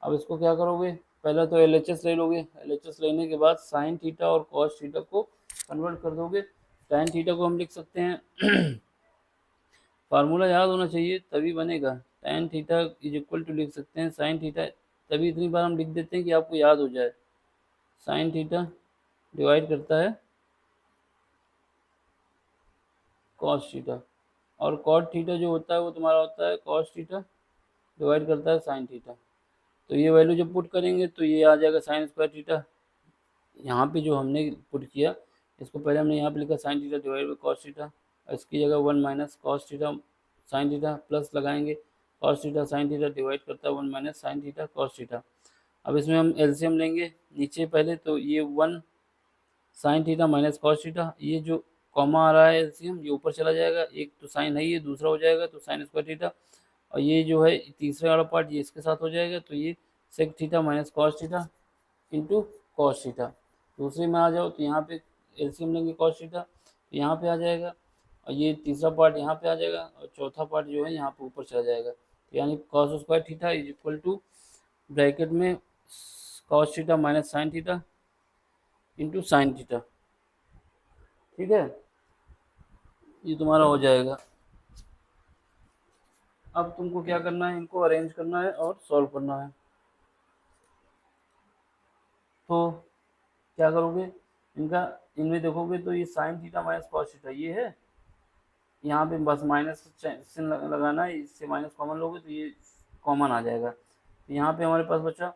अब इसको क्या करोगे, पहले तो LHS ले लोगे, LHS लेने के बाद साइन थीटा और कॉस थीटा को कन्वर्ट कर दोगे। tan थीटा को हम लिख सकते हैं फार्मूला याद होना चाहिए तभी बनेगा। tan theta is equal to लिख सकते हैं साइन थीटा, तभी इतनी बार हम लिख देते हैं कि आपको याद हो जाए। साइन थीटा डिवाइड करता है कॉस थीटा, और कॉट थीटा जो होता है वो तुम्हारा होता है कॉस थीटा डिवाइड करता है साइन थीटा। तो ये वैल्यू जब पुट करेंगे तो ये आ जाएगा साइन स्क्वायर थीटा। यहाँ पे जो हमने पुट किया, इसको पहले हमने यहाँ पे लिखा sine theta divide by cos theta, इसकी जगह 1 minus cos theta sine theta plus लगाएंगे cos theta sine theta divide करता है 1 minus sine theta cos theta. अब इसमें हम एलसीएम लेंगे नीचे पहले, तो ये 1 sine theta minus cos theta, ये जो कॉमा आ रहा है एलसीएम ये ऊपर चला जाएगा, एक तो साइन है ये, दूसरा हो जाएगा तो साइन स्क्वायर थीटा, और ये जो है तीसरे वाला पार्ट ये इसके साथ हो जाएगा, तो ये sec theta minus cos theta into cos theta. दूसरे में आ जाओ तो यहाँ पे एलसीएम लेंगे कॉस थीटा, तो यहाँ पे आ जाएगा, और ये तीसरा पार्ट यहाँ पे आ जाएगा, और चौथा पार्ट जो है यहाँ पे ऊपर चला जाएगा। तो यानी cos square theta is equal to bracket में cos theta minus sine theta into sine theta. ठीक है, ये तुम्हारा हो जाएगा। अब तुमको क्या करना है, इनको अरेंज करना है और सॉल्व करना है। तो क्या करोगे, इनका इनमें देखोगे तो ये sign theta minus cos theta ये है, यहाँ पे बस माइनस से लगाना है, इससे माइनस कॉमन लोगे तो ये कॉमन आ जाएगा। तो यहाँ पे हमारे पास बचा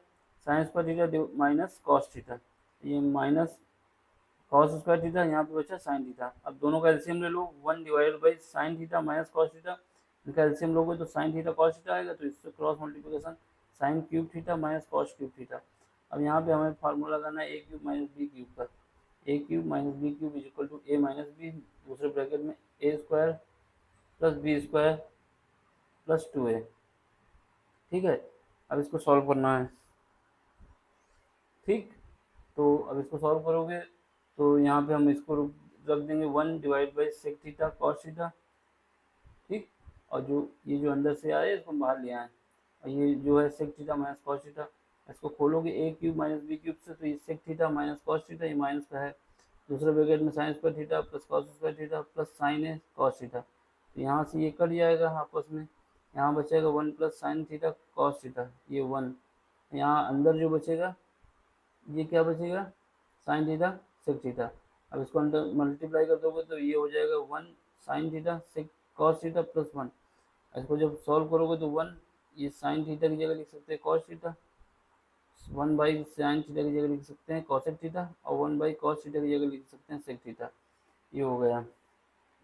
sign square theta minus cos theta, ये माइनस कॉस स्क्वायर थीटा, यहाँ पे बचा साइन थीटा। अब दोनों का एलसीएम ले लो, 1 divided by sine theta minus cos theta, इनका एलसीएम लोगे तो साइन थीटा कॉस थीटा आएगा, तो इससे cross multiplication sine cube theta minus cos cube theta. अब यहाँ पे हमें फार्मूला लगाना है A cube minus B cube का, A cube minus B cube is equal to A minus B, दूसरे ब्रैकेट में A square plus B square plus 2a। ठीक है, अब इसको सॉल्व करना है। ठीक, तो अब इसको सॉल्व करोगे तो यहाँ पे हम इसको रख देंगे 1 divide by sec theta cos theta. ठीक, और जो ये जो अंदर से आए इसको बाहर ले आए, और ये जो है sec theta minus cos theta, इसको खोलोगे A cube minus B cube से, तो ये sec theta minus cos theta ये माइनस का है, दूसरे ब्रैकेट में sine square theta plus cos square theta plus sine है कॉस थीटा, तो यहाँ से ये कट जाएगा आपस में, यहाँ बचेगा 1 plus sine theta cos theta ये 1, यहाँ अंदर जो बचेगा ये क्या बचेगा, साइन थीटा सेक थीटा। अब इसको अंदर मल्टीप्लाई कर दोगे तो ये हो जाएगा 1 sine theta sec cos theta plus 1। इसको जब सॉल्व करोगे तो 1 ये साइन थीटा की जगह लिख सकते हैं cos theta, 1 by sine theta की जगह लिख सकते हैं कॉसेक थीटा, और 1 बाई कॉस थीटा की जगह लिख सकते हैं सेक थीटा। ये हो गया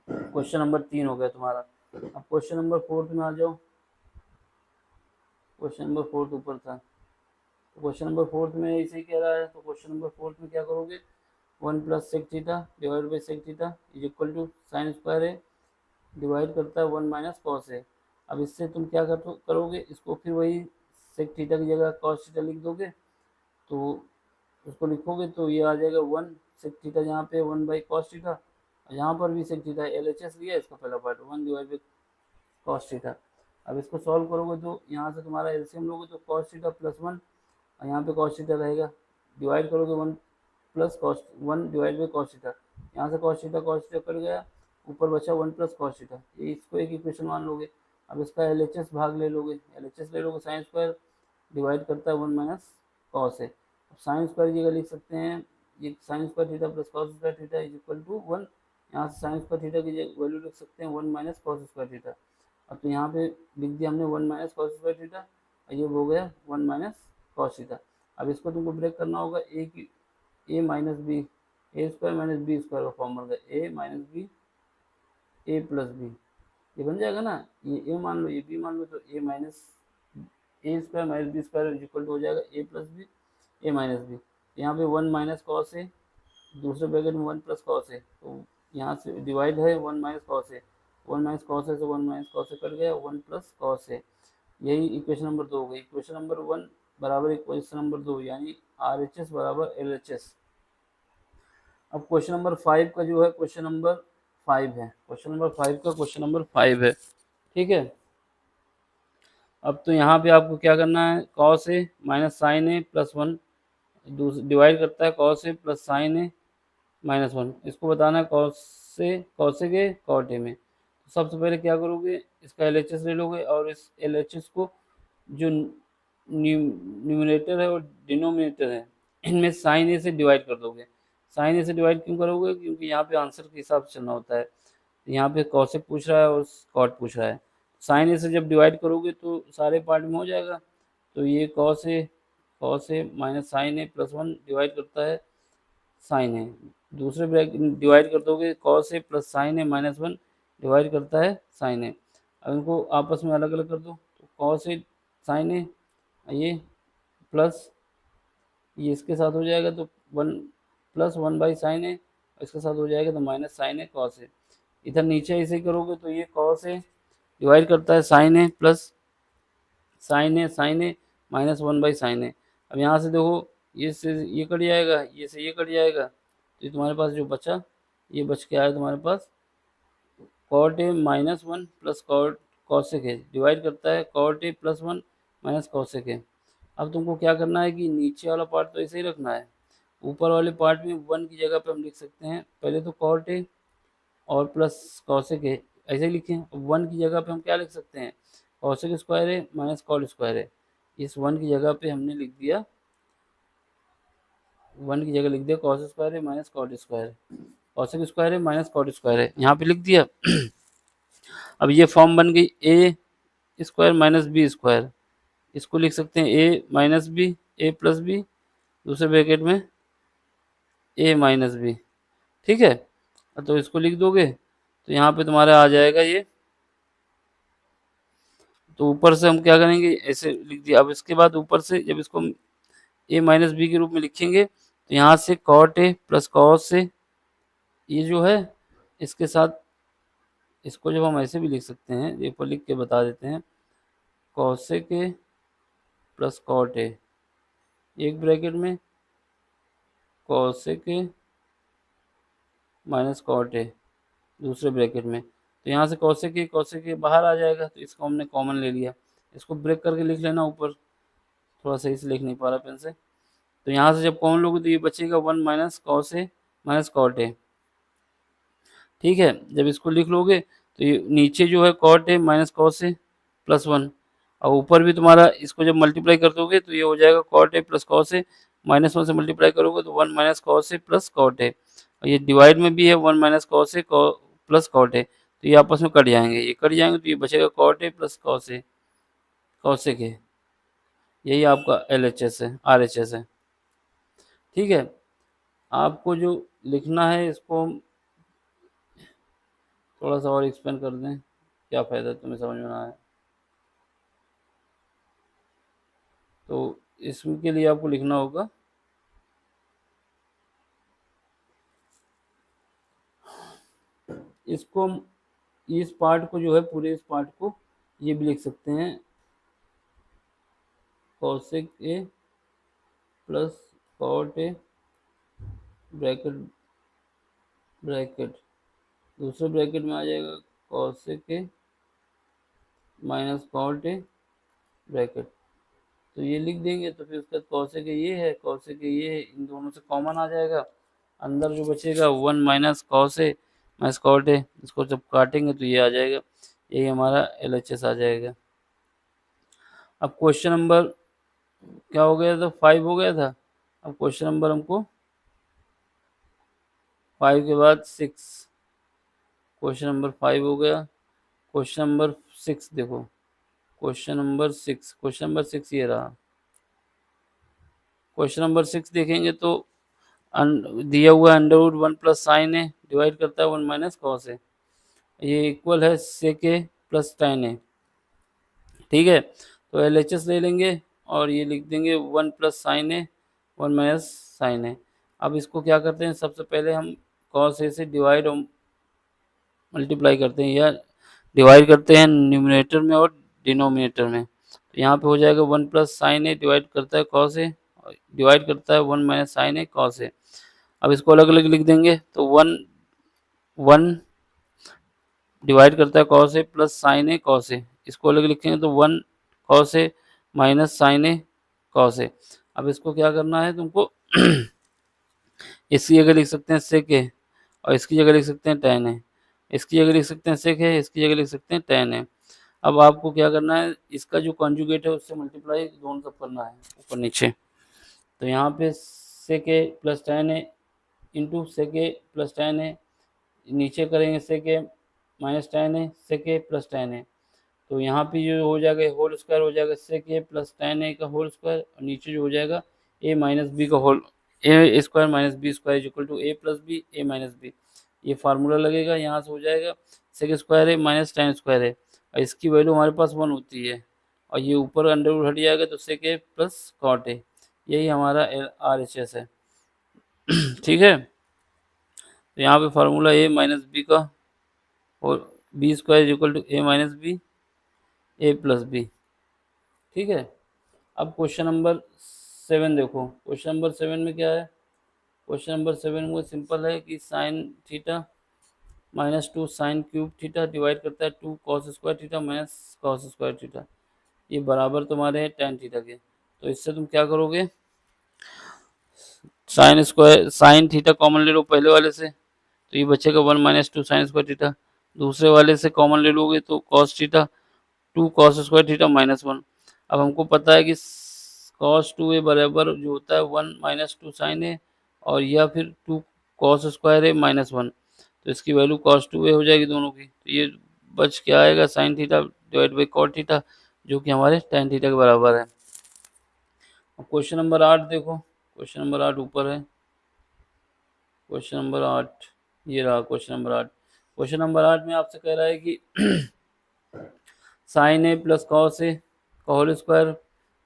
क्वेश्चन नंबर 3 हो गया तुम्हारा। अब क्वेश्चन नंबर 4 में आ जाओ। क्वेश्चन नंबर 4 ऊपर था, तो क्वेश्चन नंबर 4 में ऐसे ही कह रहा है, तो क्वेश्चन नंबर 4 में क्या करोगे, 1 plus sec theta divide by sec theta is equal to sine square है डिवाइड करता है 1 माइनस कॉस है। अब इससे तुम क्या करोगे, इसको फिर वही सेक थीटा की जगह कॉस थीटा लिख दोगे, तो उसको लिखोगे तो ये आ जाएगा 1 सेक थीटा, जहाँ पे 1 बाई कॉस थीटा, यहाँ पर भी सेक थीटा LHS लिया इसका पहला part 1 divide by cos theta. अब इसको सॉल्व करोगे तो यहाँ से तुम्हारा एलसीएम लोगे तो कॉस थीटा प्लस 1, और यहाँ पे कॉस थीटा रहेगा, डिवाइड करोगे 1 plus cos 1 divide by cos theta, यहाँ से कॉस थीटा कट गया, ऊपर बचा 1 प्लस कॉस थीटा, ये इसको एक इक्वेशन मान लोगे। अब इसका LHS भाग ले लोगे, LHS ले लोगे साइन स्क्वायर डिवाइड करता है 1 माइनस कॉस है, साइन स्क्वायर की जगह लिख सकते हैं ये sine square theta plus cos square theta is equal to 1, यहाँ से साइन स्क्वायर थीटा की वैल्यू लिख सकते हैं 1 माइनस कॉस स्क्वायर थीटा, अब तो यहाँ पे लिख दिया हमने 1 माइनस कॉस स्क्वायर थीटा, और ये हो गया 1 माइनस कॉस थीटा। अब इसको तुमको ब्रेक करना होगा, ए की ए माइनस बी, ए स्क्वायर माइनस बी स्क्वायर का फॉर्म बन गया ए minus B A plus B, ये बन जाएगा ना, ये ए मान लो ये बी मान लो, तो A minus A square minus B square equal to हो जाएगा A plus B A minus B. यहाँ पे 1 माइनस कॉस है, दूसरे ब्रैकेट में 1 प्लस कॉस है, तो यहाँ से डिवाइड है 1 माइनस कॉस है, 1 माइनस कॉस है तो 1 माइनस कॉस है कट गया, 1 प्लस कॉस है। यही इक्वेशन नंबर 2 हो गई। इक्वेशन नंबर 1 बराबर इक्वेशन नंबर 2, यानी RHS बराबर LHS। अब क्वेश्चन नंबर 5 का जो है क्वेश्चन नंबर 5 है, क्वेश्चन नंबर 5 का क्वेश्चन नंबर 5 है, ठीक है। अब तो यहाँ पे आपको क्या करना है, cos A minus sign A plus 1 divide करता है cos A plus sine A minus 1, इसको बताना है कॉसेक ए कॉट ए में। तो सबसे पहले क्या करोगे, इसका LHS ले लोगे, और इस LHS को जो न्यूमरेटर है और डिनोमिनेटर है, इनमें साइन ए से डिवाइड कर दोगे। साइन ए से डिवाइड क्यों करोगे, क्योंकि यहाँ पे आंसर के हिसाब से चलना होता है। यहाँ पे कॉसेक पूछ रहा है और कॉट पूछ रहा है, साइन ए से जब डिवाइड करोगे तो सारे पार्ट में हो जाएगा। तो ये cos A minus sign A plus 1 divide करता है साइन ए, दूसरे ब्रैकेट डिवाइड कर दोगे cos A plus sine A minus 1 divide करता है साइन ए। अब इनको आपस में अलग अलग कर दो, तो कॉस ए साइन ए, ये प्लस ये इसके साथ हो जाएगा तो 1 प्लस 1 बाई साइन ए, इसके साथ हो जाएगा तो माइनस साइन ए कॉस ए। इधर नीचे ऐसे करोगे तो ये कॉस ए डिवाइड करता है sine A plus sine A minus 1 by sine A. अब यहाँ से देखो ये से ये कट जाएगा, ये से ये कट जाएगा, तो ये तुम्हारे पास जो बचा, ये बच के आया तुम्हारे पास cot A minus 1 plus cosec A, divide करता है cot A plus 1 minus cosec A. अब तुमको क्या करना है कि नीचे वाला पार्ट तो ऐसे ही रखना है, ऊपर वाले पार्ट में 1 की जगह पे हम लिख सकते हैं पहले तो कॉट ए और प्लस कॉसेक ए, ऐसे ही लिखें। 1 की जगह पे हम क्या लिख सकते हैं, कॉसेक स्क्वायर है माइनस कॉट स्क्वायर है, इस 1 की जगह पे हमने लिख दिया 1 की जगह लिख दिया कॉस स्क्वायर है minus cot square, cosec square है माइनस कॉट स्क्वायर है, यहाँ पे लिख दिया। अब ये फॉर्म बन गई ए स्क्वायर माइनस बी स्क्वायर, इसको लिख सकते हैं A minus B A plus B, दूसरे ब्रैकेट में ए माइनस बी, ठीक है। तो इसको लिख दोगे तो यहाँ पे तुम्हारा आ जाएगा ये, तो ऊपर से हम क्या करेंगे ऐसे लिख दिया। अब इसके बाद ऊपर से जब इसको हम ए माइनस बी के रूप में लिखेंगे तो यहाँ से कॉट ए प्लस कॉस से ये जो है इसके साथ, इसको जब हम ऐसे भी लिख सकते हैं, ये पर लिख के बता देते हैं, cosec A plus cot A एक ब्रैकेट में, cosec A minus cot A दूसरे ब्रैकेट में। तो यहाँ से कॉसेक ए बाहर आ जाएगा, तो इसको हमने कॉमन ले लिया, इसको ब्रेक करके लिख लेना ऊपर, थोड़ा सही से लिख नहीं पा रहा पेन से। तो यहाँ से जब कॉमन लोगे तो ये बचेगा 1 minus cos A minus cot A, ठीक है। जब इसको लिख लोगे तो ये नीचे जो है cot A minus cos A plus 1, और ऊपर भी तुम्हारा इसको जब मल्टीप्लाई कर दोगे तो ये हो जाएगा cot A plus cos A, minus 1 से मल्टीप्लाई करोगे तो 1 minus cos A plus cot A, और ये डिवाइड में भी है 1 minus cos A plus cot A, तो ये आपस में कट जाएंगे, ये कट जाएंगे तो ये बचेगा cot A plus cosec A, यही आपका LHS है RHS है, ठीक है। आपको जो लिखना है इसको हम थोड़ा सा और एक्सप्लेन कर दें, क्या फ़ायदा तुम्हें समझ में ना आए, तो इसके लिए आपको लिखना होगा इसको हम इस पार्ट को जो है पूरे इस पार्ट को ये भी लिख सकते हैं cosec A plus cot A bracket bracket, दूसरे ब्रैकेट में आ जाएगा cosec A minus cot A bracket, तो ये लिख देंगे तो फिर उसका कॉसेक ए ये है कॉसेक ए ये है, इन दोनों से कॉमन आ जाएगा, अंदर जो बचेगा 1 minus cos A minus cot A, इसको जब काटेंगे तो ये आ जाएगा, यही हमारा LHS आ जाएगा। अब क्वेश्चन नंबर क्या हो गया था, 5 हो गया था। अब क्वेश्चन नंबर हमको 5 के बाद 6, क्वेश्चन नंबर 5 हो गया, क्वेश्चन नंबर 6 देखो, क्वेश्चन नंबर 6 ये रहा। क्वेश्चन नंबर 6 देखेंगे तो दिया हुआ under root 1 plus sine A divide करता है 1 माइनस कॉस ए, ये इक्वल है सेक ए प्लस टेन ए। ठीक है, तो एलएचएस ले लेंगे और ये लिख देंगे 1 plus sine A 1 minus sign A. अब इसको क्या करते हैं, सबसे पहले हम कॉस ए से डिवाइड और मल्टीप्लाई करते हैं या डिवाइड करते हैं न्यूमरेटर में और डिनोमिनेटर में। तो यहाँ पे हो जाएगा 1 प्लस साइन ए डिवाइड करता है कॉस ए, डिवाइड करता है 1 minus sign A cos A. अब इसको अलग अलग लिख देंगे तो 1 डिवाइड करता है cos A plus sine A cos ए, इसको अलग लिखेंगे तो 1 cos A minus sign A cos A. अब इसको क्या करना है तुमको इसकी जगह लिख सकते हैं सेक ए और इसकी जगह लिख सकते हैं टेन ए, इसकी जगह लिख सकते हैं सेक ए, इसकी जगह लिख सकते हैं टेन ए। अब आपको क्या करना है, इसका जो कॉन्जुगेट है उससे मल्टीप्लाई दोनों सब करना है ऊपर नीचे। तो यहाँ पे सेक A plus ten A into sec A plus ten ए, नीचे करेंगे सेक ए minus ten A sec A plus ten ए। तो यहाँ पे जो हो जाएगा होल स्क्वायर हो जाएगा सेक ए प्लस टेन ए का होल स्क्वायर, और नीचे जो हो जाएगा ए माइनस बी का whole A square minus B square equal to A plus B A minus B. ये फार्मूला लगेगा, यहाँ से हो जाएगा sec square A minus tan square A, और इसकी वैल्यू हमारे पास 1 होती है, और ये ऊपर अंडर रूट हट जाएगा तो सेक ए प्लस कॉट ए, यही हमारा RHS है। ठीक है, तो यहाँ पे फार्मूला ए माइनस बी का और B square equal to A minus B A plus B. ठीक है, अब क्वेश्चन नंबर 7 देखो, क्वेश्चन नंबर 7 में क्या है, क्वेश्चन नंबर 7 में सिंपल है कि sign theta minus 2 sign cube theta divide करता है 2 cos square theta minus cos square theta, ये बराबर तुम्हारे हैं टेन थीटा के। तो इससे तुम क्या करोगे, साइन थीटा कॉमन ले लो पहले वाले से, तो ये बचेगा 1 माइनस 2 साइन स्क्वायर थीटा, दूसरे वाले से कॉमन ले लोगे तो cos theta 2 cos square theta minus 1। अब हमको पता है कि कॉस 2a बराबर जो होता है 1 माइनस 2 साइन ए, और या फिर 2 कॉस स्क्वायर ए माइनस 1, तो इसकी वैल्यू कॉस 2a हो जाएगी दोनों की। तो ये बच क्या आएगा sine theta divide by cot theta, जो कि हमारे टेन थीटा के बराबर है। अब क्वेश्चन नंबर 8 देखो, क्वेश्चन नंबर 8 ऊपर है, क्वेश्चन नंबर 8 ये रहा क्वेश्चन नंबर 8। क्वेश्चन नंबर 8 में आपसे कह रहा है कि sine A plus cos A का होल स्क्वायर,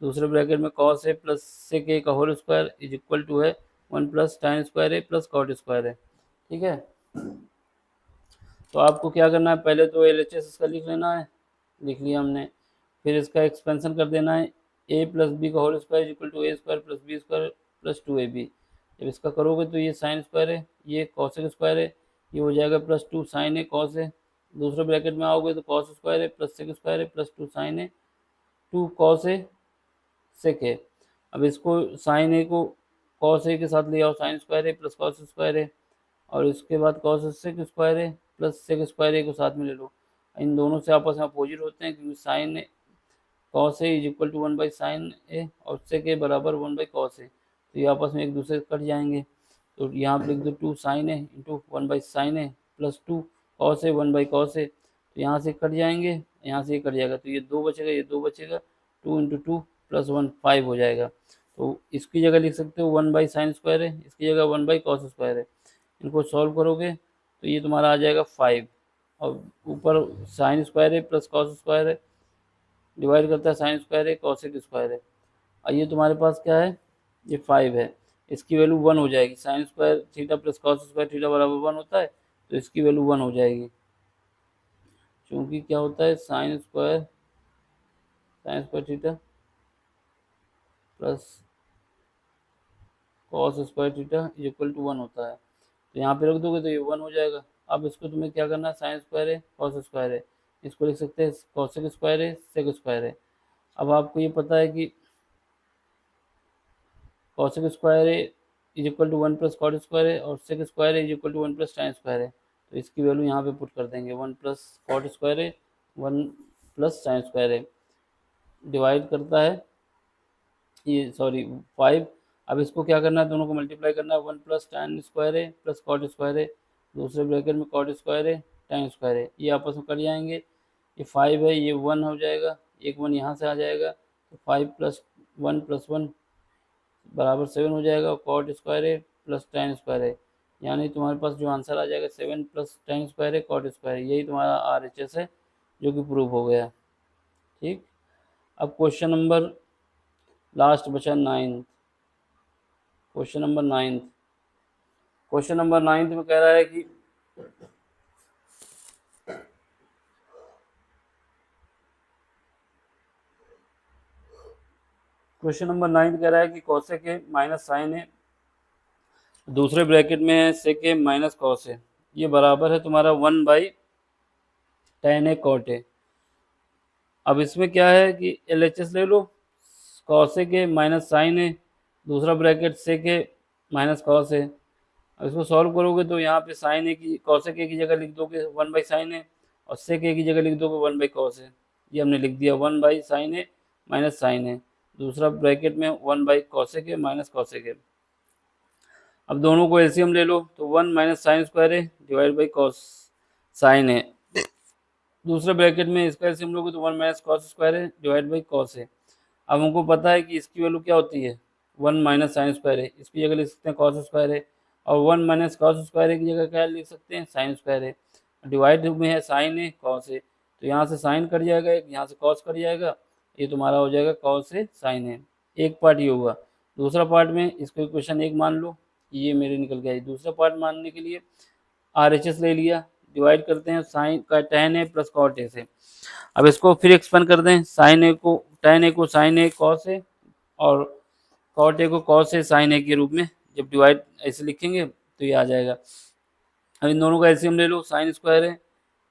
दूसरे ब्रैकेट में cos A plus sec A का whole square is equal to है 1 plus tan square A plus cot square है। ठीक है, तो आपको क्या करना है, पहले तो LHS इसका लिख लेना है, लिख लिया हमने, फिर इसका एक्सपेंशन कर देना है ए प्लस बी का whole square equal to A square plus B square plus 2ab। जब इसका करोगे तो ये साइन स्क्वायर है, ये कॉसेक स्क्वायर है, ये हो जाएगा प्लस 2 साइन ए कॉस है, दूसरे ब्रैकेट में आओगे तो कॉस स्क्वायर है प्लस सेक स्क्वायर है प्लस 2 साइन है 2 कॉस ए सेक है। अब इसको साइन ए को कॉस ए के साथ ले आओ, साइन स्क्वायर है प्लस कॉस स्क्वायर है, और इसके बाद कॉस सेक स्क्वायर है प्लस सेक स्क्वायर ए को साथ में ले लो। इन दोनों से आपस में अपोजिट होते हैं, क्योंकि sine cos A is equal to 1 by sine A और सेक ए बराबर 1 बाई कॉस ए, तो ये आपस में एक दूसरे से कट जाएंगे। तो यहाँ पर लिख दो 2 sine A into 1 by sine A plus 2 cos A 1 by cos A, तो यहाँ से कट जाएंगे, यहाँ से ये कट जाएगा, तो ये 2 बचेगा, ये 2 बचेगा, 2 इंटू 2 प्लस 1 5 हो जाएगा। तो इसकी जगह लिख सकते हो 1 बाई साइन स्क्वायर है, इसकी जगह 1 बाई कॉस स्क्वायर है। इनको सॉल्व करोगे तो ये तुम्हारा आ जाएगा 5, और ऊपर साइन स्क्वायर है प्लस कॉस स्क्वायर है, डिवाइड करता है साइन स्क्वायर है कॉसेक स्क्वायर है, और ये तुम्हारे पास क्या है, ये 5 है, इसकी वैल्यू 1 हो जाएगी। Sign square theta plus cos square theta बराबर 1 होता है, तो इसकी वैल्यू 1 हो जाएगी, क्योंकि क्या होता है sine square theta plus cos square theta is equal to 1 होता है। तो यहाँ पे रख दोगे तो ये 1 हो जाएगा। अब इसको तुम्हें क्या करना है, साइन स्क्वायर है कॉस स्क्वायर है, इसको लिख सकते हैं कॉसेक स्क्वायर है सेक स्क्वायर है। अब आपको ये पता है कि कॉसेक स्क्वायर है is equal to 1 plus cot square है, और सेक स्क्वायर है is equal to 1 plus tan square है, तो इसकी वैल्यू यहाँ पे पुट कर देंगे 1 प्लस कॉट स्क्वायर है 1 प्लस टाइन स्क्वायर है, डिवाइड करता है ये 5। अब इसको क्या करना है, दोनों को मल्टीप्लाई करना है, 1 प्लस टाइन स्क्वायर है प्लस कॉट स्क्वायर है, दूसरे ब्रैकेट में कॉट स्क्वायर है टाइन स्क्वायर है, ये आपस में कट जाएंगे, ये 5 है, ये 1 हो जाएगा, एक 1 यहाँ से आ जाएगा, तो 5 + 1 बराबर 7 हो जाएगा, कॉट स्क्वायर है प्लस tan स्क्वायर है, यानी तुम्हारे पास जो आंसर आ जाएगा 7 + tan स्क्वायर है कॉट स्क्वायर है, यही तुम्हारा RHS है जो कि प्रूव हो गया। ठीक, अब क्वेश्चन नंबर लास्ट बचा 9th। Question number 9th, question number 9th में कह रहा है कि क्वेश्चन नंबर 9th कह रहा है कि कोसेक है माइनस साइन है, दूसरे ब्रैकेट में है सेक है माइनस कॉस है, ये बराबर है तुम्हारा 1/tan है कॉट है। अब इसमें क्या है कि LHS ले लो, कॉसेक है माइनस साइन है, दूसरा ब्रैकेट सेक है माइनस कॉस है। अब इसको सॉल्व करोगे तो यहाँ पे साइन है की कॉसेक ए की जगह लिख दोगे 1/sin है, और सेक ए की जगह लिख दोगे 1/cos है। ये हमने लिख दिया 1/sin है माइनस साइन है, दूसरा ब्रैकेट में 1/cosec है माइनस cosec है। अब दोनों को एलसीएम ले लो तो 1 - sin स्क्वायर है डिवाइड बाई कॉस साइन है, दूसरे ब्रैकेट में इसका एलसीएम लोगे तो 1 - cos स्क्वायर है डिवाइड बाई कॉस है। अब हमको पता है कि इसकी वैल्यू क्या होती है, 1 - sin स्क्वायर है, इसकी जगह लिख सकते हैं कॉस स्क्वायर है, और 1 - cos स्क्वायर है की जगह क्या लिख सकते हैं साइन स्क्वायर है। डिवाइड में है साइन है कॉस है, तो यहाँ से साइन कट जाएगा, एक यहाँ से कॉस कट जाएगा, ये तुम्हारा हो जाएगा कॉस है साइन है। एक पार्ट ये हुआ। दूसरा पार्ट में इसको इक्वेशन 1 मान लो, ये मेरे निकल गया। दूसरा पार्ट मानने के लिए RHS ले लिया, डिवाइड करते हैं साइन का tan है प्लस कॉट ए से। अब इसको फिर एक्सपेंड कर दें, साइन ए को tan ए को साइन ए कॉस ए, और कॉट ए को कॉस ए साइन ए के रूप में जब डिवाइड ऐसे लिखेंगे तो ये आ जाएगा। अब इन दोनों का एलसीएम ले लो, साइन स्क्वायर है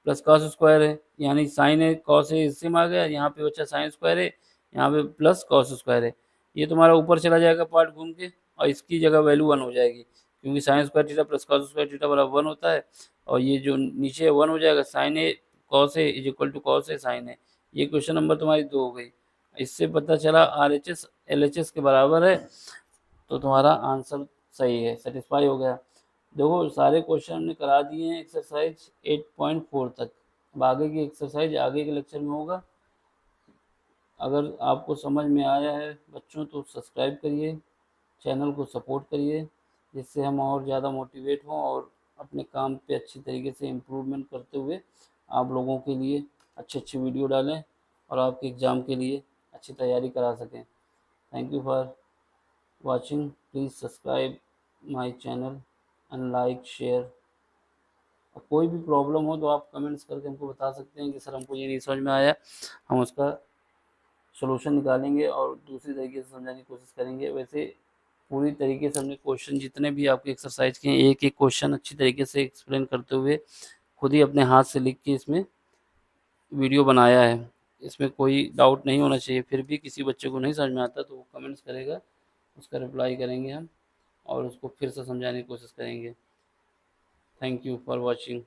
प्लस कॉस स्क्वायर है, यानी साइन है कॉस है एलसीएम आ गया, यहाँ पे बचा साइन स्क्वायर है, यहाँ पे प्लस कॉस स्क्वायर है। ये तुम्हारा ऊपर चला जाएगा पार्ट घूम के, और इसकी जगह वैल्यू 1 हो जाएगी, क्योंकि sign square theta plus cos square theta बराबर 1 होता है, और ये जो नीचे 1 हो जाएगा, sine A cos A is equal to cos A sine A. ये क्वेश्चन नंबर तुम्हारी 2 हो गई। इससे पता चला RHS LHS के बराबर है, तो तुम्हारा आंसर सही है, सेटिस्फाई हो गया। देखो सारे क्वेश्चन हमने करा दिए हैं एक्सरसाइज 8.4 तक। अब आगे की एक्सरसाइज आगे के लेक्चर में होगा। अगर आपको समझ में आया है बच्चों तो सब्सक्राइब करिए, चैनल को सपोर्ट करिए, जिससे हम और ज़्यादा मोटिवेट हों और अपने काम पे अच्छी तरीके से इम्प्रूवमेंट करते हुए आप लोगों के लिए अच्छी अच्छी वीडियो डालें और आपके एग्ज़ाम के लिए अच्छी तैयारी करा सकें। Thank you for watching. Please subscribe my channel and like share। कोई भी प्रॉब्लम हो तो आप कमेंट्स करके हमको बता सकते हैं कि सर हमको ये नहीं समझ में आया, हम उसका सलूशन निकालेंगे और दूसरी तरीके से समझाने की कोशिश करेंगे। वैसे पूरी तरीके से हमने क्वेश्चन जितने भी आपके एक्सरसाइज के हैं, एक एक क्वेश्चन अच्छी तरीके से एक्सप्लेन करते हुए खुद ही अपने हाथ से लिख के इसमें वीडियो बनाया है। इसमें कोई डाउट नहीं होना चाहिए। फिर भी किसी बच्चे को नहीं समझ में आता तो वो कमेंट्स करेगा, उसका रिप्लाई करेंगे हम और उसको फिर से समझाने की कोशिश करेंगे। Thank you for watching.